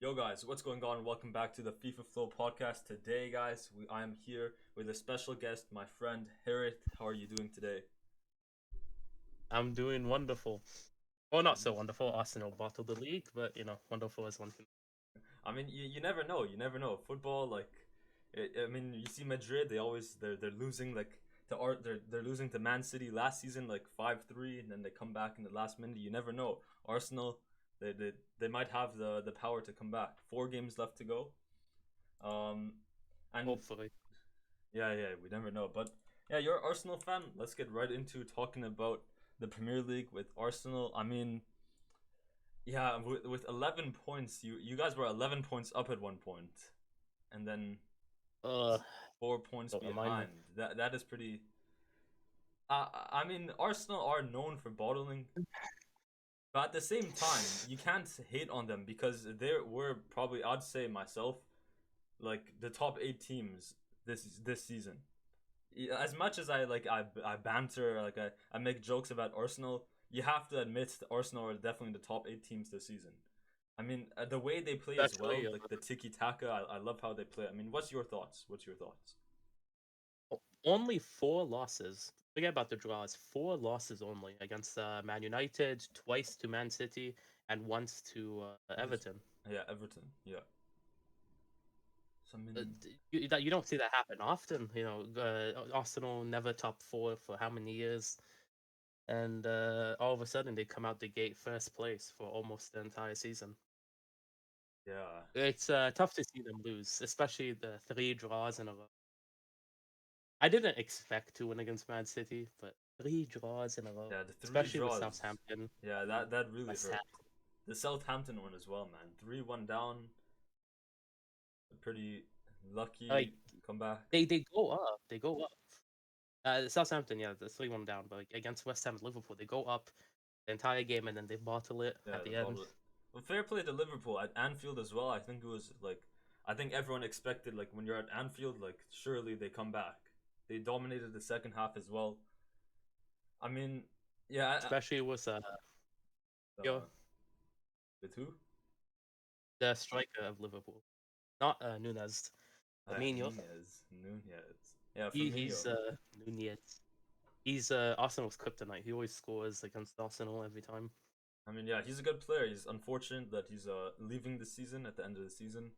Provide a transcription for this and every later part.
Yo guys, what's going on? Welcome back to the FIFA Flow podcast. Today, guys, I am here with a special guest, my friend Harith. How are you doing today? I'm doing wonderful. Well, not so wonderful. Arsenal bottled the league, but wonderful as one can. I mean, you never know. You never know. Football, like, I mean, you see Madrid. They're losing they're losing to Man City last season like 5-3, and then they come back in the last minute. You never know. Arsenal, they might have the power to come back. 4 games left to go. Um, and Hopefully. yeah, we never know. But yeah, you're an Arsenal fan. Let's get right into talking about the Premier League with Arsenal. I mean, yeah, with 11 points, you guys were 11 points up at one point, and then Uh, 4 points don't remind me. behind. That is pretty. I mean, Arsenal are known for bottling, but at the same time, you can't hate on them because they were probably, I'd say myself, like the top 8 teams this season. As much as I banter, I make jokes about Arsenal, you have to admit Arsenal are definitely the top 8 teams this season. I mean, the way they play as well, Especially like the tiki taka, I love how they play. I mean, what's your thoughts? What's your thoughts? only 4 losses. Forget about the draws. 4 losses only against Man United, twice to Man City, and once to Everton. Yeah, Everton. Yeah. So I mean, You don't see that happen often. Arsenal never top four for how many years, and all of a sudden they come out the gate first place for almost the entire season. yeah, It's tough to see them lose, especially the 3 draws in a row. I didn't expect to win against Man City, but 3 draws in a row, yeah. The three especially with draws. Southampton, Yeah, that really West Ham. hurt. The Southampton one as well, man. 3-1 down. Pretty Like lucky comeback. they go up, they go up. Southampton, yeah, the 3-1 down, but like, against West Ham, Liverpool, they go up the entire game and then they bottle it Yeah, at the the end. bottle. Well, fair play to Liverpool at Anfield as well. I think it was like, I think everyone expected like when you're at Anfield, like surely they come back. They dominated the second half as well. I mean, yeah, Especially with yo, with who? the striker of Liverpool, not Nunez, Firmino. Nunez. Yeah, He's Firmino. Nunez. He's Arsenal's kryptonite. He always scores against Arsenal every time. I mean, yeah, he's a good player. He's unfortunate that he's leaving the season at the end of the season.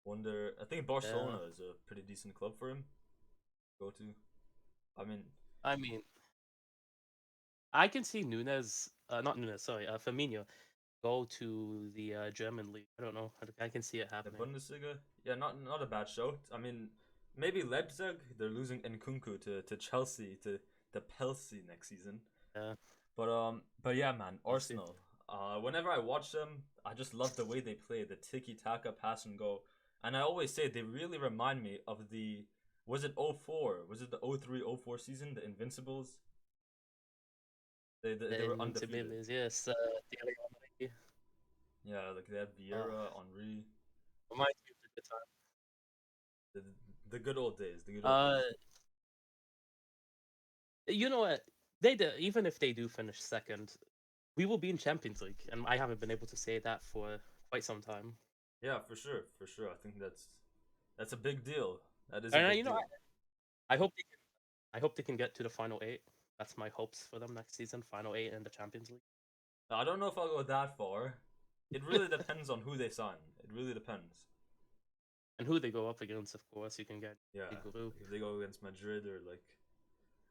Wonder. I think Yeah, Barcelona is a pretty decent club for him. Go to. I mean, I mean, I can see Nunez, not Nunez, sorry, Firmino, go to the German league. I don't know. I can see it the happening. Bundesliga. Yeah, not a bad show. I mean, maybe Leipzig. They're losing Nkunku to Chelsea to Chelsea next season. Yeah, But yeah, man, we'll see. Arsenal. Whenever I watch them, I just love the way they play, the tiki taka, pass and go. And I always say they really remind me of the, was it 04? Was it the 03-04 season, the Invincibles? They The were undefeated. Invincibles, yes. Dele Alli. Yeah, like they had Uh, Vieira, Henri, Reminds me of the good the, the good old days, the good old time. days. You know what? They do, even if they do finish second, we will be in Champions League, and I haven't been able to say that for quite some time. Yeah, for sure, for sure. I think that's a big deal. That is a And big deal. I hope they can. I hope they can get to the final eight. That's my hopes for them next season. Final eight in the Champions League. I don't know if I'll go that far. It really depends on who they sign. It really depends. And who they go up against, of course, you can get Yeah, a group. like if they go against Madrid or like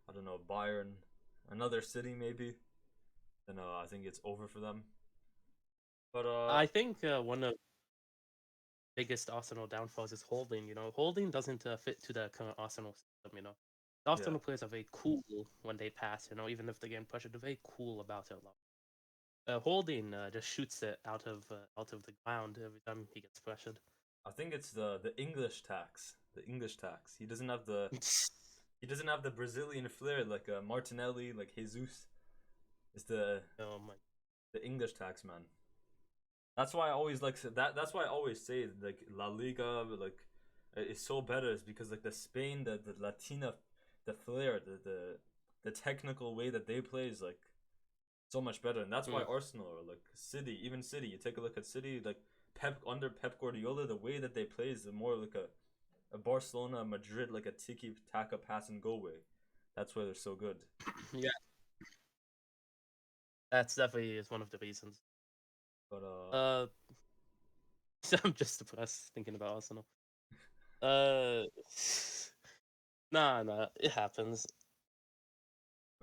I don't know Bayern, another city maybe, then I think it's over for them. But I think one of the biggest Arsenal downfalls is holding. Holding doesn't fit to the current Arsenal system. The yeah, Arsenal players are very cool when they pass. Even if they get pressure, they're very cool about it. Holding just shoots it out of the ground every time he gets pressured. I think it's the English tax. The English tax. He doesn't have the Brazilian flair like Martinelli, like Jesus. It's Oh my! the English tax man. That's why I always like that. That's why I always say like La Liga like is so better is because like the Spain, the Latina, the flair, the technical way that they play is like so much better, and that's why Mm. Arsenal or like City, even City. You take a look at City, like under Pep Guardiola, the way that they play is more like a Barcelona, Madrid, like a tiki taka pass and go way. That's why they're so good. Yeah, that's definitely is one of the reasons. But Uh, I'm just depressed thinking about Arsenal. Uh, nah, it happens.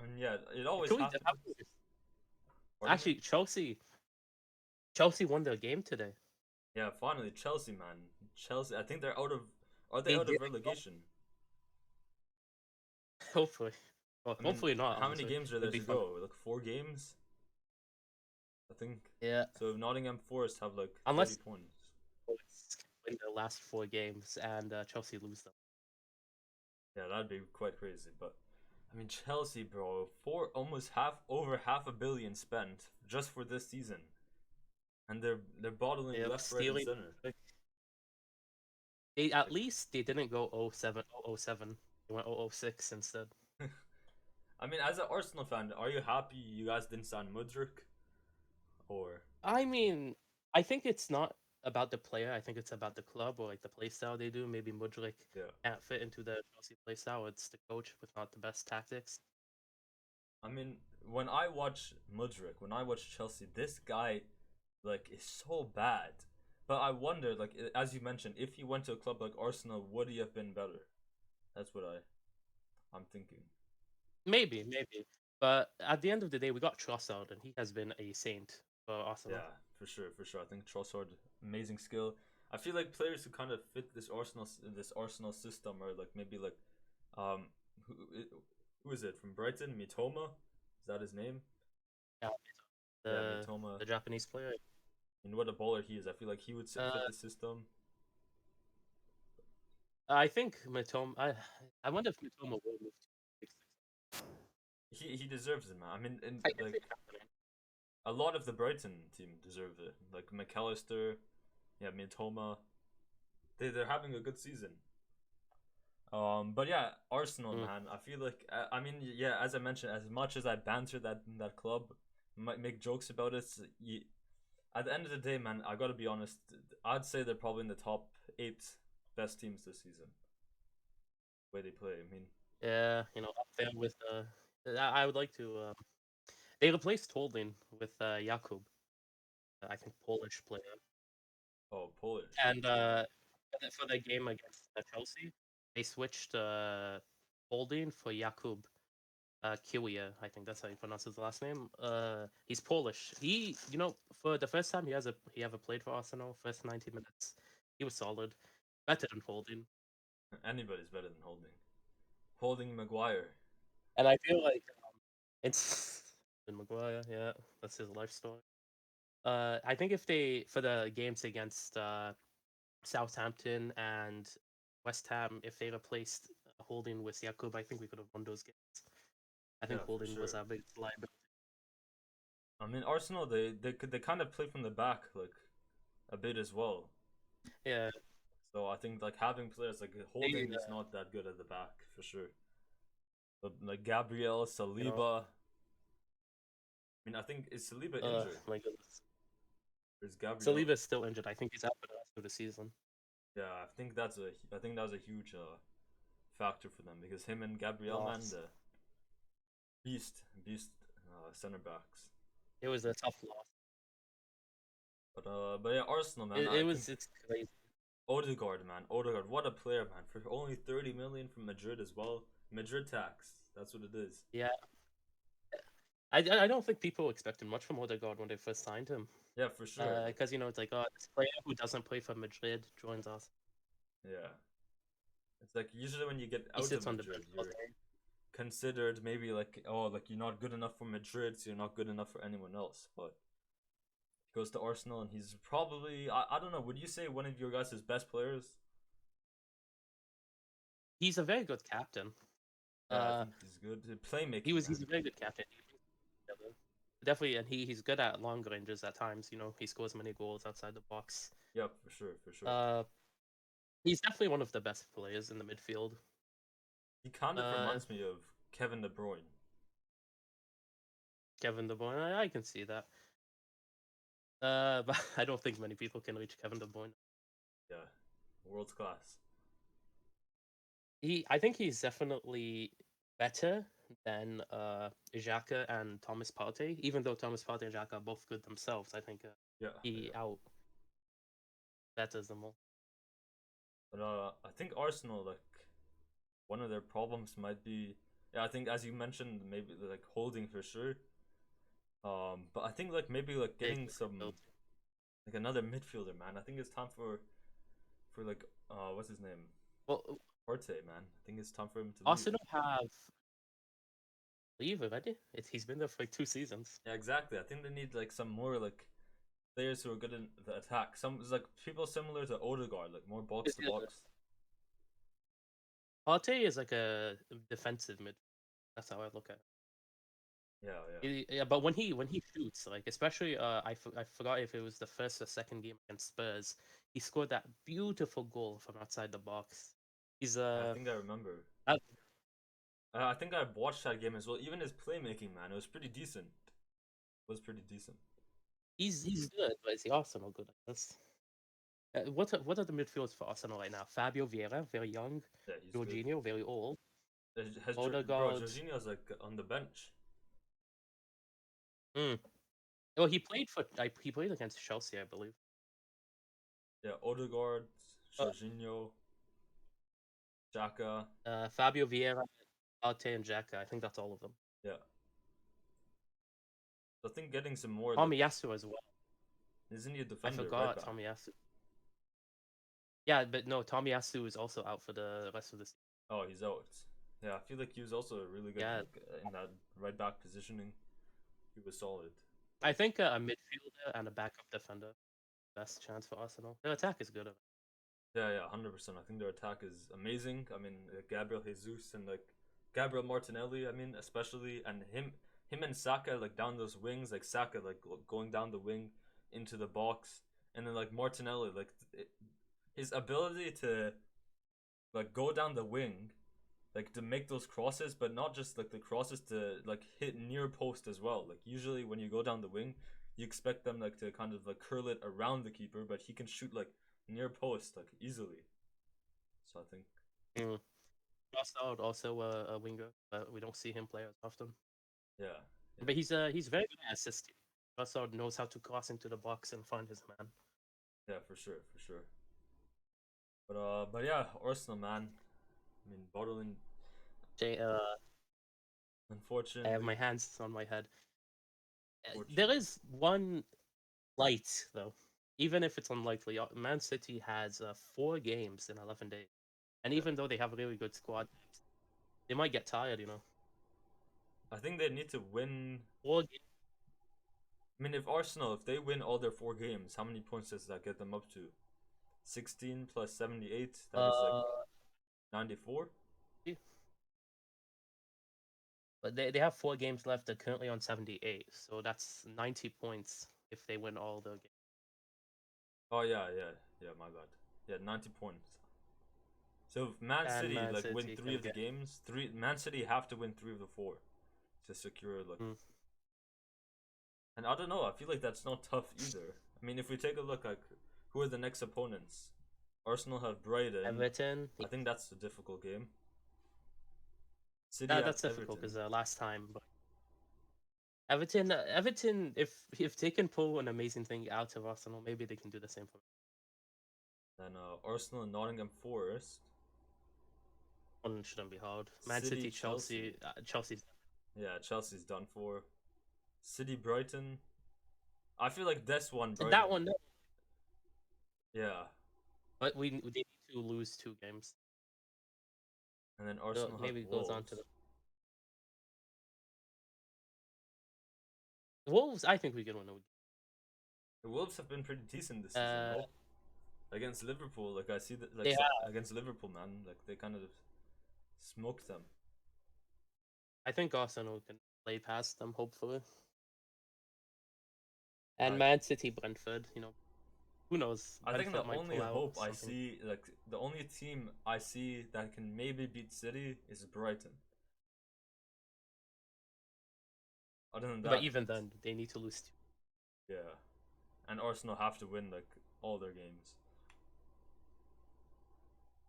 and yeah, it always Can we? happens. Pardon me? Actually, Chelsea won their game today. Yeah, finally Chelsea, man. Chelsea. I think they're out of. Are they They out of did. relegation? Hopefully, well, I mean, hopefully not. how many Honestly, games are there it'd be to fun. go? Like 4 games, I think. Yeah, So Nottingham Forest have like 30 unless points. Forest win their last 4 games and Chelsea lose them. Yeah, that'd be quite crazy. But I mean, Chelsea, bro, almost over half a billion spent just for this season, and they're bottling Yep, left, right, and stealing. center. They at Like, least they didn't go 0-7. They went 0-6 instead. I mean, as an Arsenal fan, are you happy you guys didn't sign Mudryk? Or I mean, I think it's not about the player. I think it's about the club or like the play style they do. Maybe Mudryk yeah, can't fit into the Chelsea play style. It's the coach with not the best tactics. I mean, when I watch Mudryk, when I watch Chelsea, this guy like is so bad. But I wonder, like as you mentioned, if he went to a club like Arsenal, would he have been better? That's what I'm thinking. Maybe. But at the end of the day, we got Trossard, and he has been a saint for Arsenal. Yeah, for sure. I think Trossard, amazing skill. I feel like players who kind of fit this Arsenal system are like maybe like, um, who, who is it from Brighton? Mitoma, is that his name? Yeah, Yeah, the Mitoma. the Japanese player. And what a baller he is. I feel like he would fit Uh, the system. I think Matoma. I wonder if Matoma will move to Big Six. He deserves it, man. I mean, and I can see like it happening. a lot of the Brighton team deserve it. Like McAllister, yeah, Mitoma. They're having a good season. But yeah, Arsenal, Mm. man. I feel like I mean, yeah, as I mentioned, as much as I banter that club, might make jokes about it. At the end of the day, man, I gotta be honest. I'd say they're probably in the top 8 best teams this season. The way they play, I mean, Yeah, up there with I would like to. They replaced Holding with Jakub, I think Polish player, oh, Polish. and for the game against Chelsea, they switched Holding for Jakub. Kiwia, I think that's how you pronounce his last name. He's Polish. For the first time he ever played for Arsenal, first 90 minutes, he was solid, better than Holding. Anybody's better than Holding. Holding Maguire. And I feel like it's in Maguire, yeah, that's his life story. I think if they for the games against Southampton and West Ham, if they replaced Holding with Jakub, I think we could have won those games. I think Yeah, for Holding was sure. our biggest liability. I mean, Arsenal they kind of play from the back like a bit as well. Yeah, So I think like having players like they, Holding is not that good at the back for sure. But like Gabriel, you know, Saliba. I mean, I think is Saliba injured? my goodness. Or is Gabriel? Saliba's still injured. I think he's out for the rest of the season. Yeah, I think that was a huge factor for them because him and Gabriel, man, Loss. the beast center backs. It was a tough loss. But yeah, Arsenal, man. I think It's crazy. Odegaard, man, Odegaard, what a player, man. For only 30 million from Madrid as well. Madrid tax. That's what it is. Yeah, I don't think people expected much from Odegaard when they first signed him. Yeah, for sure. Like, Because it's like, oh, this player who doesn't play for Madrid joins us. yeah, it's like usually when you get He out of sits on the Madrid, bench all you're day. considered maybe like, oh, like you're not good enough for Madrid, so you're not good enough for anyone else. But he goes to Arsenal, and he's probably I don't know. Would you say one of your guys' best players? He's a very good captain. Yeah, I Uh, think he's good. Playmaking, man. he's a very good captain. Definitely, and he's good at long ranges at times. He scores many goals outside the box. Yeah, for sure, for sure. Uh, he's definitely one of the best players in the midfield. He kind of Uh, reminds me of Kevin De Bruyne. Kevin De Bruyne, I can see that. But I don't think many people can reach Kevin De Bruyne. Yeah, world class. I think he's definitely better than Xhaka and Thomas Partey. Even though Thomas Partey and Xhaka are both good themselves, I think Yeah, he yeah. out betters them all. But I think Arsenal, like, one of their problems might be, yeah, I think as you mentioned, maybe like holding for sure. But I think like maybe like They getting some like another midfielder, man. I think it's time for like what's his name? well, Partey, man. I think it's time for him to leave. Arsenal have leave already. He's been there for like 2 seasons. Yeah, exactly. I think they need like some more like players who are good in the attack. Some like people similar to Odegaard, like more box to Yeah. box. Partey is like a defensive mid. That's how I look at it. Yeah, yeah. Yeah, but when he shoots, like especially I forgot if it was the first or second game against Spurs, he scored that beautiful goal from outside the box. He's I think I remember. that- I think I watched that game as well. Even his playmaking, man, it was pretty decent. It was pretty decent. he's good, but is he Arsenal good? That's what are the midfielders for Arsenal right now? Fabio Vieira, very young. Yeah, he's good. Jorginho, very old. Bro, Odegaard. Jorginho's like on the bench. Mm. Well, he played against Chelsea, I believe. Yeah, Odegaard, Uh, Jorginho, Xhaka. Fabio Vieira, Arte, and Xhaka. I think that's all of them. Yeah, I think getting some more like Tomiyasu as well. isn't he a I defender right forgot back? Tomiyasu. Yeah, but no, Tomiyasu is also out for the rest of the season. Oh, he's out. Yeah, I feel like he was also really good Yeah, like in that right back positioning. He was solid. I think a midfielder and a backup defender, best chance for Arsenal. Their attack is good. Yeah, yeah, 100%. I think their attack is amazing. I mean, Gabriel Jesus and like Gabriel Martinelli. I mean, especially and him and Saka like down those wings. Like Saka like going down the wing into the box, and then like Martinelli like his ability to like go down the wing, like to make those crosses, but not just like the crosses to like hit near post as well. Like usually when you go down the wing, you expect them like to kind of like curl it around the keeper, but he can shoot like near post like easily. So I think Mm. Trossard also a winger, but we don't see him play as often. yeah, yeah, But he's very good at assisting. Trossard knows how to cross into the box and find his man. yeah, for sure, for sure. But yeah, Arsenal, man. I mean, bottling. I have my Unfortunately, hands on my head. There unfortunately, is one light though, even if it's unlikely. Man City has 4 games in 11 days, and yeah. even though they have a really good squad, they might get tired. I think they need to win. 4 games. I mean, if Arsenal, if they win all their 4 games, how many points does that get them up to? 16 plus 78. That is like Uh, 94. but they have 4 games left. They're currently on 78, so that's 90 points if they win all the games. Oh yeah, yeah, yeah. My bad. Yeah, 90 points. So if Man And City Man like win City three can of the get. games, three Man City have to win 3 of the 4 to secure like. Mm. And I don't know. I feel like that's not tough either. I mean, if we take a look, like, who are the next opponents? Arsenal have Brighton. Everton. I think that's a difficult game. City That, have that's difficult Everton. because last time, but Everton, if they can pull an amazing thing out of Arsenal, maybe they can do the same for. Then Arsenal and Nottingham Forest. One shouldn't be hard. Man City City, Chelsea. Chelsea, Chelsea's. Yeah, Chelsea's done for. City Brighton. I feel like this one That Brighton. one, no. Yeah, But they need to lose 2 games. and then So Arsenal have maybe it goes on to Wolves. the Wolves. I think we can win. The Wolves have been pretty decent this season, Uh, no? Against Liverpool, like I see that, like they have. against Liverpool, man, like they kind of smoked them. I think Arsenal can play past them, hopefully. Yeah, And Man City, Brentford. Who knows? I think the Brentford might only pull out hope I something. see, like the only team I see that can maybe beat City is Brighton. Other than But that, even then, they need to lose 2. yeah. and Arsenal have to win like all their games.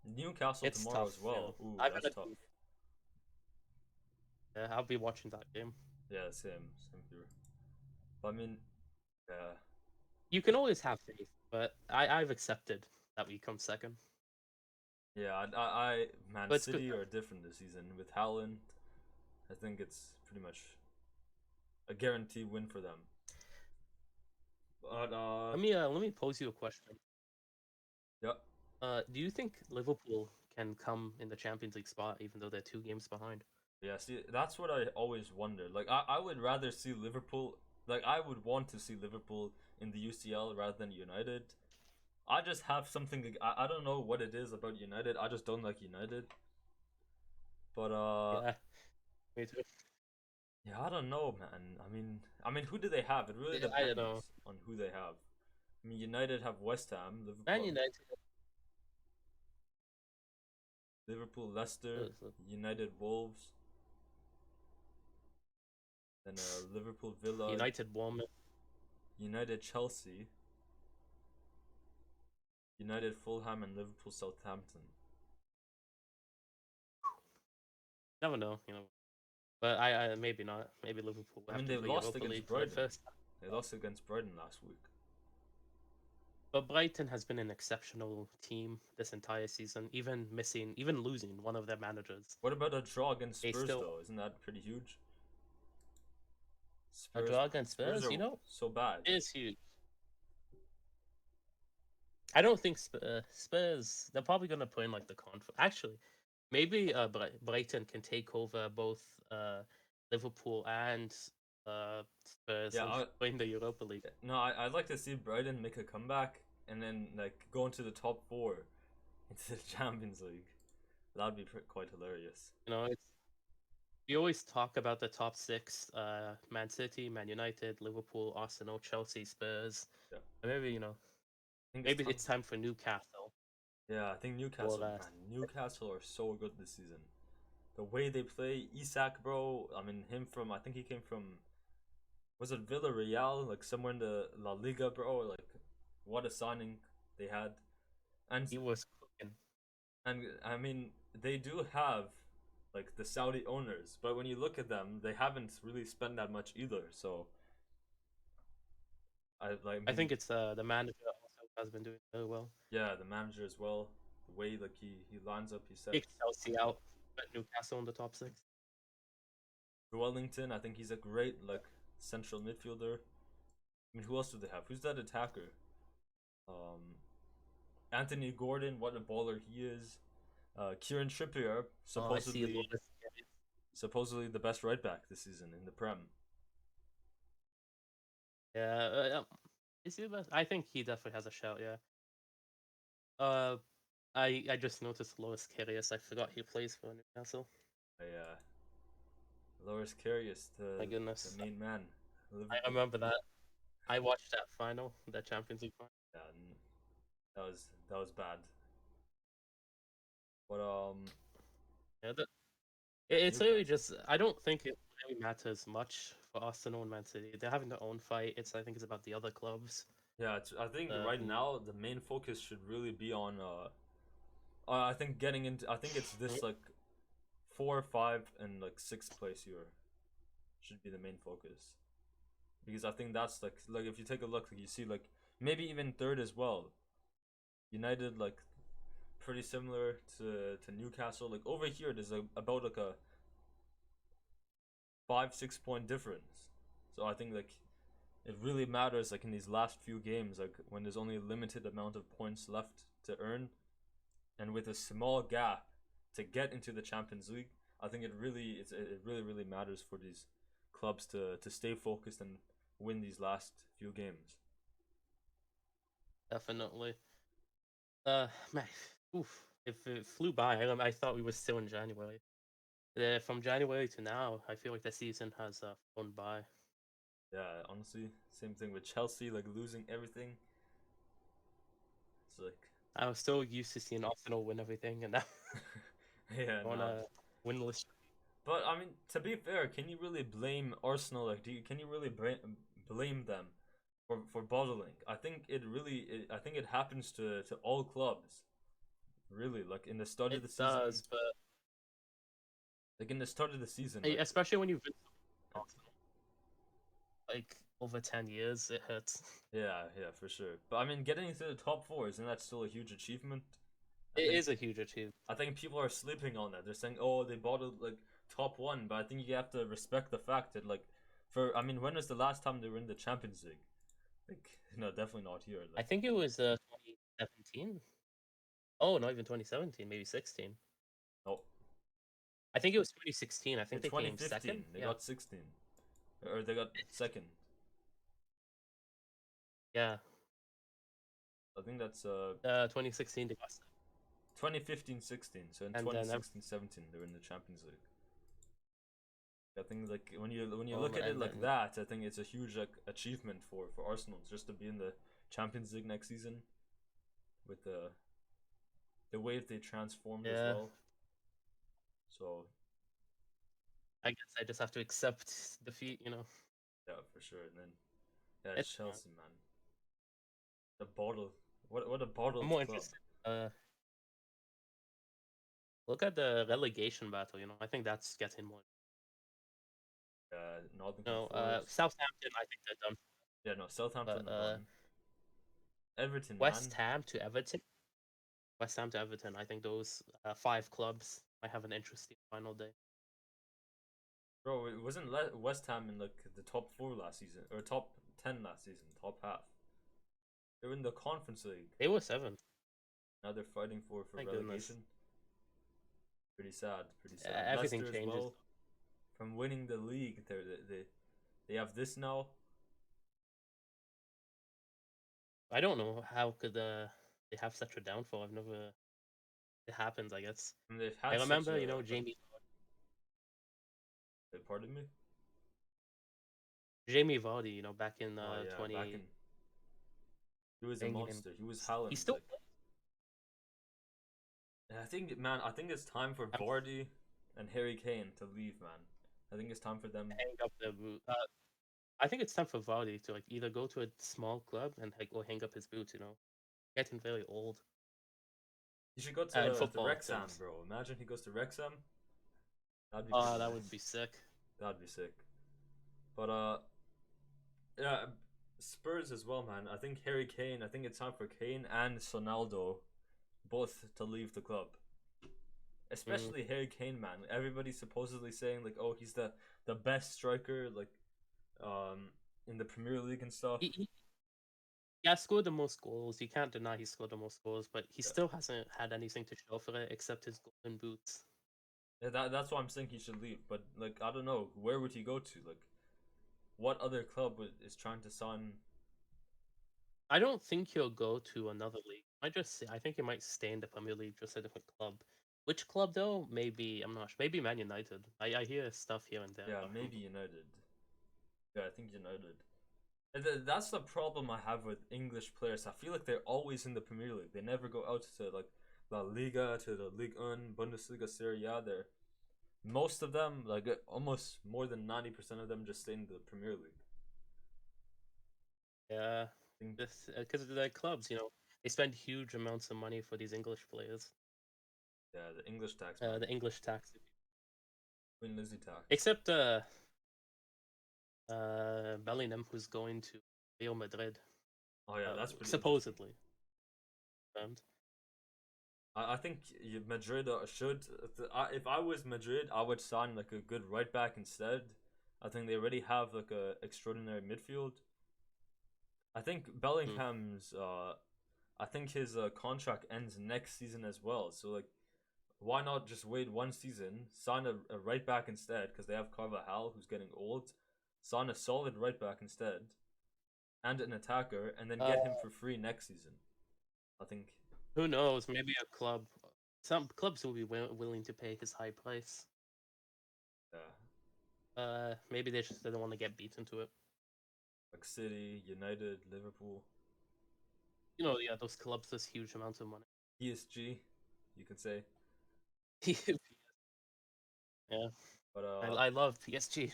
Newcastle It's tomorrow tough. as well. Ooh, I've that's been tough. yeah, I'll be watching that game. Yeah, same here. But I mean, yeah, You can always have faith, but I've accepted that we come second. yeah. I Man But it's good. City are different this season with Haaland. I think it's pretty much a guaranteed win for them. But Let me pose you a question. yeah, Do you think Liverpool can come in the Champions League spot even though they're 2 games behind? yeah. See, that's what I always wonder. Like, I would rather see Liverpool. Like, I would want to see Liverpool in the UCL rather than United. I just have something. I don't know what it is about United. I just don't like United. But Yeah, me too. yeah, I don't know, man. I mean, who do they have? It really I don't know. depends on who they have. I mean, United have West Ham, Man Liverpool, United. Leicester, United, Wolves, then Liverpool, Villa, United won. United, Chelsea, United, Fulham, and Liverpool, Southampton. Never know. But I maybe not. Maybe Liverpool will I have mean, to they play lost Europa against League for the Brighton. first. They lost against Brighton last week. But Brighton has been an exceptional team this entire season, even losing one of their managers. What about a draw against They Spurs, still though? Isn't that pretty huge? a Spurs, draw man. against Spurs Spurs. are so bad. It is huge. I don't think Spurs. They're probably gonna put in like the conf. Actually, maybe Brighton can take over both Liverpool and Spurs Yeah, and win the Europa League. no, I'd like to see Brighton make a comeback and then like go into the top four into the Champions League. That'd be quite hilarious. It's we always talk about the top six: Man City, Man United, Liverpool, Arsenal, Chelsea, Spurs. Yeah, And maybe I think it's maybe time. it's time for Newcastle. Yeah, I think Or Newcastle, man, Newcastle are so good this season. The way they play, Isak, bro. I mean, him from I think he came from was it Villarreal, like somewhere in the La Liga, bro. Like, what a signing they had, and he was cooking. and I mean they do have like the Saudi owners, but when you look at them, they haven't really spent that much either. So I I mean, think it's the manager also has been doing very well. yeah, the manager as well. The way like he lines up, he Take sets. Chelsea out, but Newcastle in the top six. Wellington, I think he's a great like central midfielder. I mean, who else do they have? Who's that attacker? Um, Anthony Gordon, what a baller he is. Kieran Trippier, Oh, I see supposedly the best right back this season in the Prem. Yeah, is he the best? I think he definitely has a shout. Yeah. Uh, I just noticed Lois Karius. I forgot he plays for Newcastle. Loris Karius, My the goodness, main man. I Liverpool. remember that. I watched that final, the Champions League final. Yeah, that was bad. But Yeah, yeah, it's really Newcastle. just. I don't think it really matters much for Arsenal and Man City. They're having their own fight. I think it's about the other clubs. Yeah, I think right Who now the main focus should really be on I think getting into I think it's this like 4, 5, and like 6th place here should be the main focus. Because I think that's like if you take a look, like, you see like maybe even third as well. United like pretty similar to Newcastle. Like over here, there's about like a 5, 6 point difference. So I think like it really matters like in these last few games, like when there's only a limited amount of points left to earn, and with a small gap to get into the Champions League. I think it really matters for these clubs to stay focused and win these last few games. definitely. Man, oof. If it flew by, I thought we were still in January. From January to now, I feel like the season has flown by. Yeah, honestly, same thing with Chelsea, like losing everything. It's like, I was so used to seeing Arsenal win everything, and now yeah, on nah. a winless. But I mean, to be fair, can you really blame Arsenal? Like, can you really blame them for bottling. I think I think it happens to all clubs. Really, like in the start of It the season, does, but like in the start of the season, like especially when you've been like over 10 years, it hurts. yeah, for sure. But I mean, getting into the top four, isn't that still a huge achievement? I It think is a huge achievement. I think people are sleeping on that. They're saying, "Oh, they bottled like top one," but I think you have to respect the fact that like, for I mean, when was the last time they were in the Champions League? Like, no, definitely not here. I Like, think it was 2017. Oh, not even 2017, maybe 16. no, I think it was 2016. I in think they came 2015 second. they Yeah, got 16, or they got second. yeah. I think that's 2016 they got second. 2015-16. So in And then 2016-17 they were in the Champions League. I think like when you look at it and like then that, I think it's a huge like achievement for Arsenal just to be in the Champions League next season with the way they transformed as yeah. well. So I guess I just have to accept defeat. yeah, for sure. And then yeah, It's Chelsea, man, the bottle. What a I'm bottled more club. interested. Look at the relegation battle. I think that's getting more. Nottingham Forest. Southampton, I think they're done. Yeah, no, Southampton But are done. Everton, West man, Ham to Everton. West Ham to Everton. I think those five clubs might have an interesting final day. bro, it wasn't West Ham in like the top four last season or top 10 last season, top half. They were in the Conference League. They were seventh. Now they're fighting for My goodness. relegation. Pretty sad. Pretty sad. Everything Leicester as changes. well. From winning the league, they have this now. I don't know how could they have such a downfall. I've never. It happens, I guess. And they've I had such remember, a like. Pardon me. Jamie Vardy. Back in Oh yeah, back 20. in he was a Banging him. monster. He was Haaland. He's still. Like, and I think, man, I think it's time for Vardy and Harry Kane to leave, man. I think it's time for them. Hang up the boot. I think it's time for Vardy to like either go to a small club and or hang up his boots. Getting very old. He should go In to football Wrexham, terms. bro. Imagine he goes to Wrexham. That'd be pretty That nice. would be sick. That'd be sick. But yeah, Spurs as well, man. I think Harry Kane. I think it's time for Kane and Sonaldo both to leave the club. Especially Harry Kane, man. Everybody's supposedly saying like, oh, he's the best striker, like, in the Premier League and stuff. Yeah, scored the most goals. You can't deny he scored the most goals, but he Yeah. still hasn't had anything to show for it except his golden boots. Yeah, that's why I'm saying he should leave. But like, I don't know, where would he go to? Like, what other club is trying to sign? I don't think he'll go to another league. I think he might stay in the Premier League, just a different club. Which club though? Maybe I'm not sure. Maybe Man United. I hear stuff here and there. Yeah, About maybe him. United. Yeah, I think United. That's the problem I have with English players. I feel like they're always in the Premier League. They never go out to like La Liga, to the Ligue 1, Bundesliga, Serie A. They're most of them, like almost more than 90% of them, just stay in the Premier League. Yeah, I think, this because the clubs, they spend huge amounts of money for these English players. yeah, the English tax, man. The English tax, Queen Lizzie tax. except Bellingham, who's going to Real Madrid. Oh yeah, that's pretty interesting. Supposedly. And I think Madrid should. If I was Madrid, I would sign like a good right back instead. I think they already have like a extraordinary midfield. I think Bellingham's. I think his contract ends next season as well. So like, why not just wait one season, sign a right back instead? Because they have Carvajal, who's getting old. Sign a solid right back instead, and an attacker, and then get him for free next season. I think. who knows? Maybe a club. Some clubs will be willing to pay his high price. Yeah. Maybe they just didn't want to get beaten to it. Like City, United, Liverpool. Yeah, those clubs, there's huge amounts of money. PSG, you could say. Yeah, But I love PSG.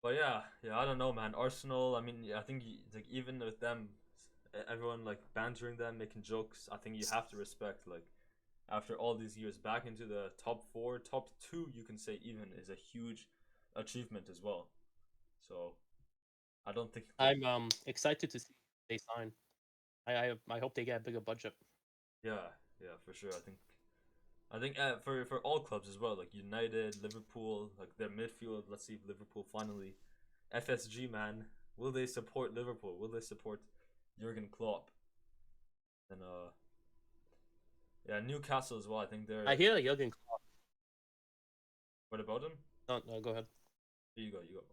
But yeah, I don't know, man. Arsenal. I mean, I think like even with them, everyone like bantering them, making jokes. I think you have to respect like after all these years back into the top four, top two, you can say even is a huge achievement as well. So I don't think like I'm excited to see they sign. I hope they get a bigger budget. yeah, for sure. I think for all clubs as well, like United, Liverpool, like their midfield. Let's see if Liverpool finally FSG, man. Will they support Liverpool? Will they support Jurgen Klopp? And yeah, Newcastle as well. I think I they're. hear Jurgen Klopp. What about him? No, no, go ahead. Here you go. You go.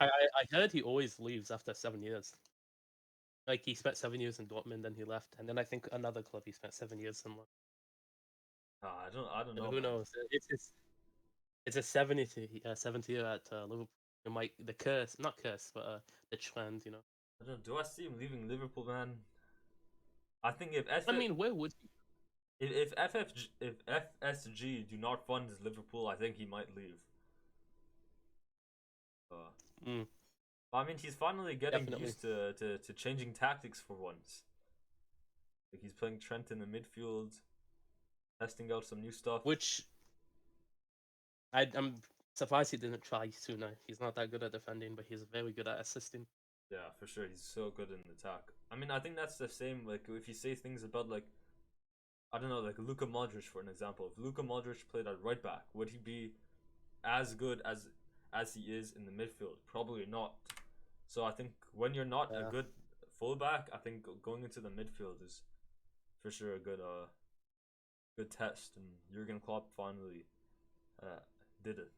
I heard he always leaves after 7 years. Like he spent 7 years in Dortmund, then he left, and then I think another club he spent 7 years in. I don't know, Who man. knows? It's a 70th year at Liverpool. It might the curse, not curse, but the trend. I don't. Do I see him leaving Liverpool, man? I think if I mean, where would he? If FSG do not fund Liverpool, I think he might leave. Uh, Mm, I mean, he's finally getting definitely. used to changing tactics for once. Like he's playing Trent in the midfield, testing out some new stuff. Which I'm surprised he didn't try sooner. He's not that good at defending, but he's very good at assisting. Yeah, for sure, he's so good in attack. I mean, I think that's the same. Like if you say things about like I don't know, like Luka Modric for an example. If Luka Modric played at right back, would he be as good as he is in the midfield? Probably not. So I think when you're not a Yeah. good fullback, I think going into the midfield is for sure a good test. And Jurgen Klopp finally uh, did it.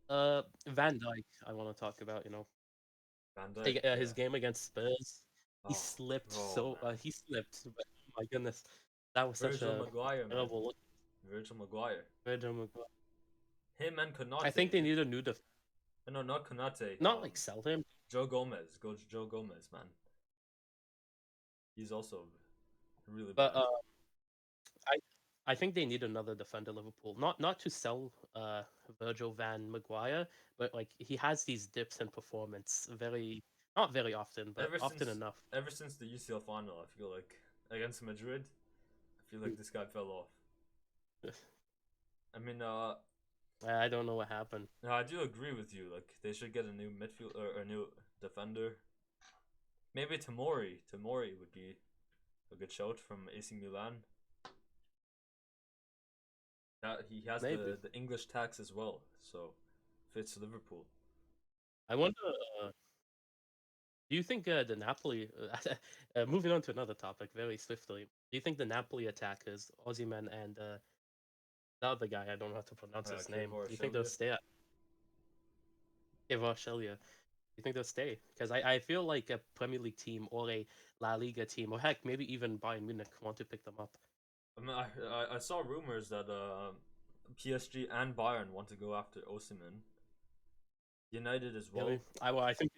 Uh, Van Dijk, I want to talk about. Van Dijk, His yeah. game against Spurs, he Oh, slipped bro, so man. he slipped. But, oh my goodness, that was such Virgil a Maguire, man. terrible look. Virgil Maguire. Virgil. Him and I Konate. think they need a new No, not Konate. not like sell him, Joe Gomez. Go Joe Gomez, man. He's also really but bad. I I think they need another defender. Liverpool, not to sell Virgil van Maguire, but like he has these dips in performance, not very often, but Ever often since enough. ever since the UCL final, I feel like against Madrid, I feel like this guy fell off. I mean, I don't know what happened. no, I do agree with you. Like they should get a new midfield or a new defender. Maybe Tamori. Tamori would be a good shout from AC Milan. He has Maybe. the English tax as well, so fits Liverpool. I wonder. Uh, do you think the Napoli? Moving on to another topic very swiftly. Do you think the Napoli attackers, Osimhen and the other guy, I don't know how to pronounce his name. Do you think they'll Kvaratskhelia. stay at Kvaratskhelia? You think they'll stay? Because I feel like a Premier League team or a La Liga team, or heck, maybe even Bayern Munich want to pick them up. I mean, I saw rumors that PSG and Bayern want to go after Osimhen. United as Really? well. I think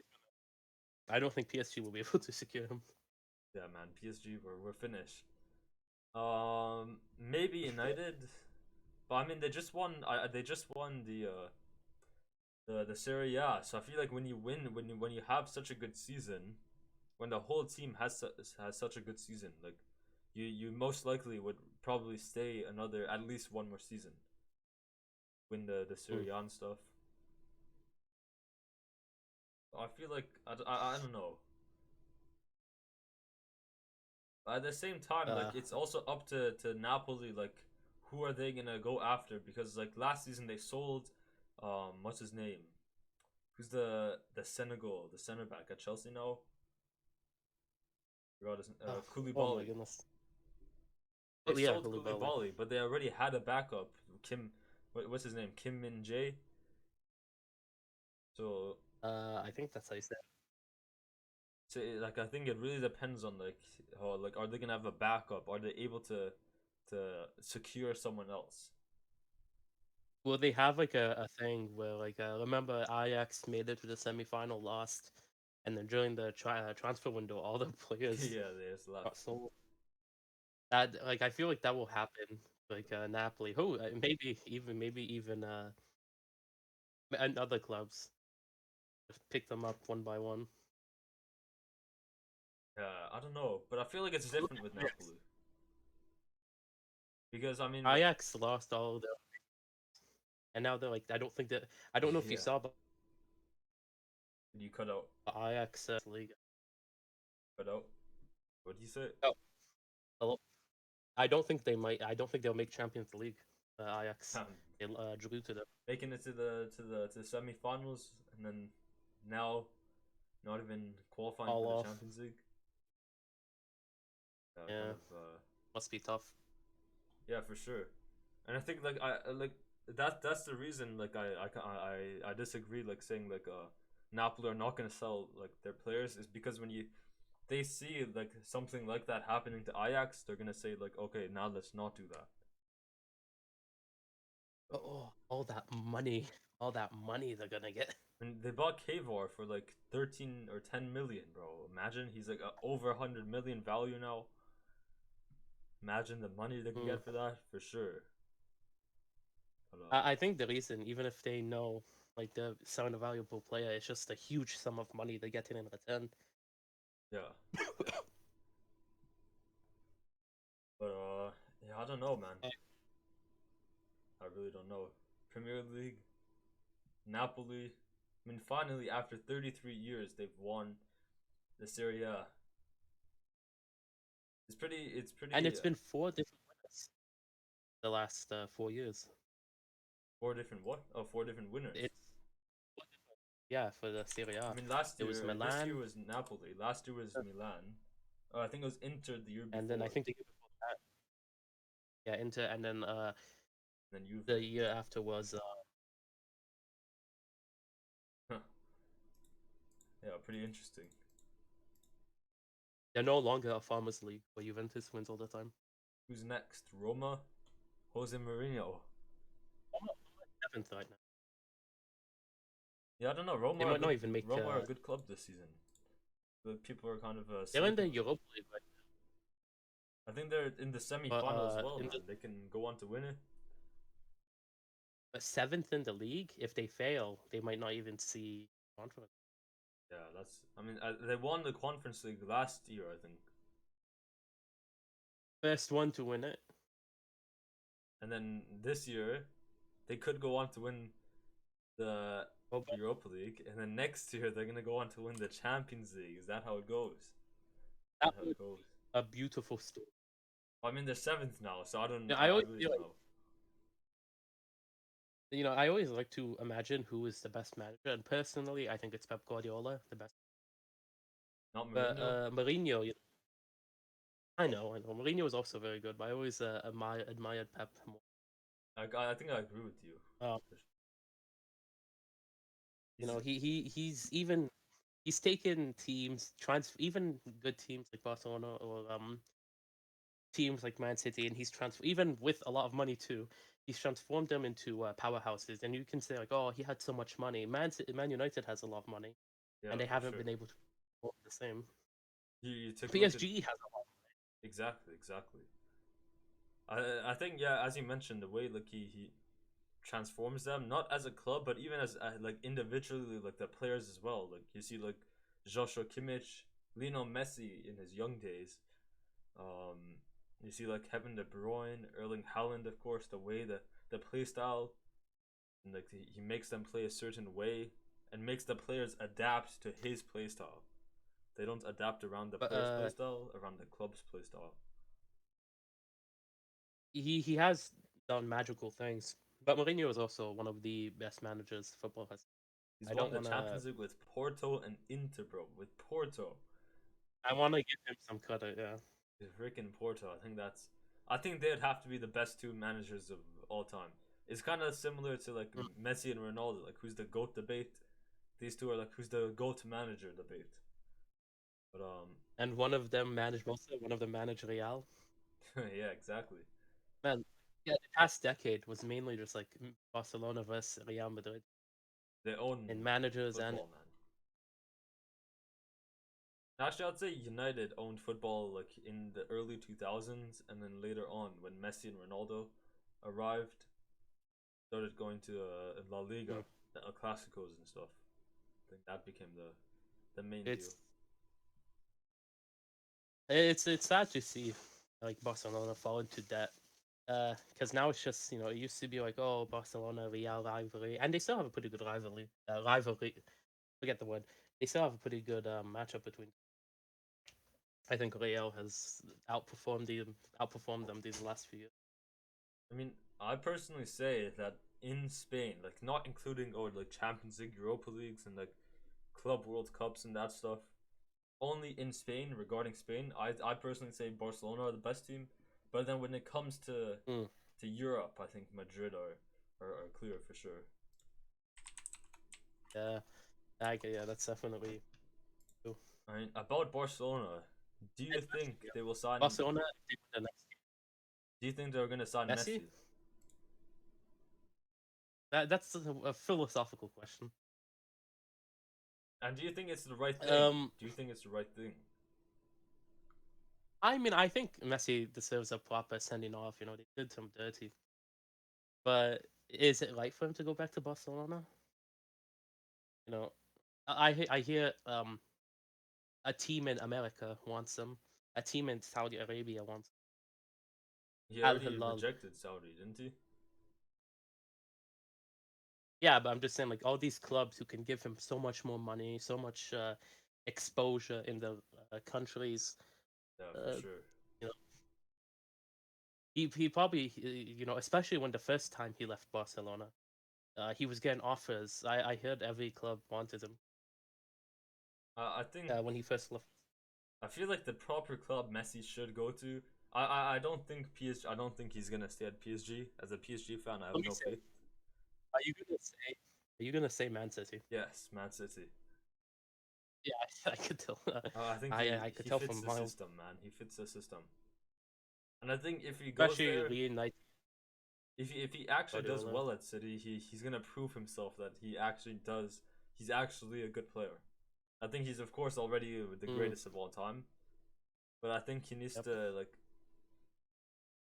I don't think PSG will be able to secure him. Yeah, man, PSG we're finished. Maybe United, but I mean they just won the Serie A. So I feel like when you win, when you have such a good season, when the whole team has such a good season, like you most likely would probably stay another at least one more season, win the Hmm. Serie A and stuff. I feel like I don't know. But at the same time, Uh, like it's also up to Napoli. Like, who are they gonna go after? Because like last season they sold, what's his name? Who's the Senegal, the center back at Chelsea now? Forgot his oh my Koulibaly. goodness. They Oh yeah, sold Koulibaly. Koulibaly, but they already had a backup. What's his name? Kim Min Jae. So, I think that's how you say it. like I think it really depends on like how like are they gonna have a backup? Are they able to secure someone else? Will they have like a thing where like remember Ajax made it to the semifinal, lost, and then during the transfer window, all the players Yeah, there's left. got sold. That like I feel like that will happen. Like Napoli, who maybe even and other clubs just pick them up one by one. Yeah, I don't know, but I feel like it's different with Napoli because I mean, Ajax lost all their, and now they're like, I don't know if you yeah, saw, but you cut out, Ajax league. cut out. What do you say? Oh, hello? I don't think they'll make Champions League. Ajax. They drew to them. Making it to the semi-finals, and then now not even qualifying All for the off. Champions League. Kind Yeah, of. must be tough. Yeah, for sure. And I think like that's the reason like I disagree like saying like Napoli are not gonna sell like their players is because when they see like something like that happening to Ajax, they're gonna say like, okay, now let's not do that. So, Oh, all that money they're gonna get. and they bought Kavor for like 13 or 10 million, bro. Imagine he's like over 100 million value now. Imagine the money they can Mm. get for that for sure. But, I think the reason, even if they know like they're selling a valuable player, it's just a huge sum of money they're getting in return. yeah, yeah. But yeah, I don't know, man. I really don't know. Premier League, Napoli. I mean, finally, after 33 years, they've won the Serie A. It's pretty. It's And pretty. it's been 4 different winners the last 4 years. Four different what? Oh, four different winners. It's yeah for the Serie I A. mean, last It was year, this year Milan, was Napoli. Last year was Milan. Oh, I think it was Inter the year and then I before. think the year before that, yeah, Inter, and then Then Juve. the year after was Huh. Yeah, pretty interesting. they're no longer a farmers league where Juventus wins all the time. Who's next? Roma, Jose Mourinho. Seventh right now. Yeah, I don't know. They might not even make. Roma are a good club this season. But people are kind of They're in sleeping the on them. Europa League right I think they're in the now, semi-final as well, in man. They can go on to win it. but seventh in the league. If they fail, they might not even see conference. Yeah, that's. I mean, they won the Conference League last year, I think, First one to win it. and then this year they could go on to win the Oh, but Europa League, and then next year they're gonna go on to win the Champions League. Is that how it goes? that Is that how was it goes? a beautiful story. I mean, they're seventh now, so I don't. Yeah, I really don't know. I always like to imagine who is the best manager, and personally, I think it's Pep Guardiola, the best. Not But Mourinho. Mourinho, I know, Mourinho is also very good, but I always admired Pep more. I think I agree with you. Um, He's he's taken teams, even good teams like Barcelona or teams like Man City, and even with a lot of money too. He's transformed them into powerhouses, and you can say like, oh, he had so much money. Man United has a lot of money, yeah, and they for haven't sure. been able to perform the same. You took a look at PSG has a lot. exactly. I think yeah, as you mentioned, the way like he transforms them not as a club but even as like individually like the players as well. Like you see like Joshua Kimmich, Lionel Messi in his young days. Um, you see like Kevin De Bruyne, Erling Haaland, of course, the way the play style and like he makes them play a certain way and makes the players adapt to his play style. They don't adapt around the But player's play style, around the club's play style. he has done magical things. But Mourinho is also one of the best managers football has. He's I won don't the want to. Champions League with Porto and Inter, bro. With Porto. I want to give him some credit. Yeah. Freaking Porto. I think that's. I think they'd have to be the best two managers of all time. It's kind of similar to like Mm. Messi and Ronaldo. Like who's the goat debate. These two are like who's the goat manager debate. But And one of them managed Barca, one of them managed Real. yeah, exactly. Man, yeah, the past decade was mainly just like Barcelona versus Real Madrid They own in managers and football, man. Actually, I'd say United owned football like in the early 2000s, and then later on when Messi and Ronaldo arrived, started going to La Liga, mm, Classicos and stuff. I think that became the main deal. It's sad to see like Barcelona fall into debt. Because now it's just it used to be like, oh, Barcelona Real rivalry, and they still have a pretty good rivalry. Forget the word. They still have a pretty good matchup between. I think Real has outperformed them these last few years. I mean, I personally say that in Spain, like not including like Champions League, Europa Leagues, and like Club World Cups and that stuff. Only in Spain, regarding Spain, I personally say Barcelona are the best team. But then when it comes Mm. to Europe, I think Madrid are clear for sure. Yeah, yeah, that's definitely true. I mean, about Barcelona, do you think Yeah. they will sign? Barcelona did the next Do you think they're gonna sign Messi. Messi? That's a philosophical question. And do you think it's the right thing? Um, Do you think it's the right thing? I mean, I think Messi deserves a proper sending off. They did him dirty, but is it right for him to go back to Barcelona? You know, I hear a team in America wants him, a team in Saudi Arabia wants He Al already Hilal. rejected Saudi, didn't he? Yeah, but I'm just saying, like all these clubs who can give him so much more money, so much exposure in the countries. Yeah, for Uh, sure. you know, he probably especially when the first time he left Barcelona, he was getting offers. I heard every club wanted him I think when he first left. I feel like the proper club Messi should go to. I don't think PSG. I don't think he's gonna stay at PSG. As a PSG fan, I have Let me no say, faith. are you gonna say? Are you gonna say Man City? Yes, Man City. Yeah, I could tell. I think I could he tell fits from the my, system, man. He fits the system, and I think if he goes especially there, reunite if he actually does Guardiola. well at City, he's gonna prove himself that he actually does. He's actually a good player. I think he's of course already the Mm, greatest of all time, but I think he needs yep. to like.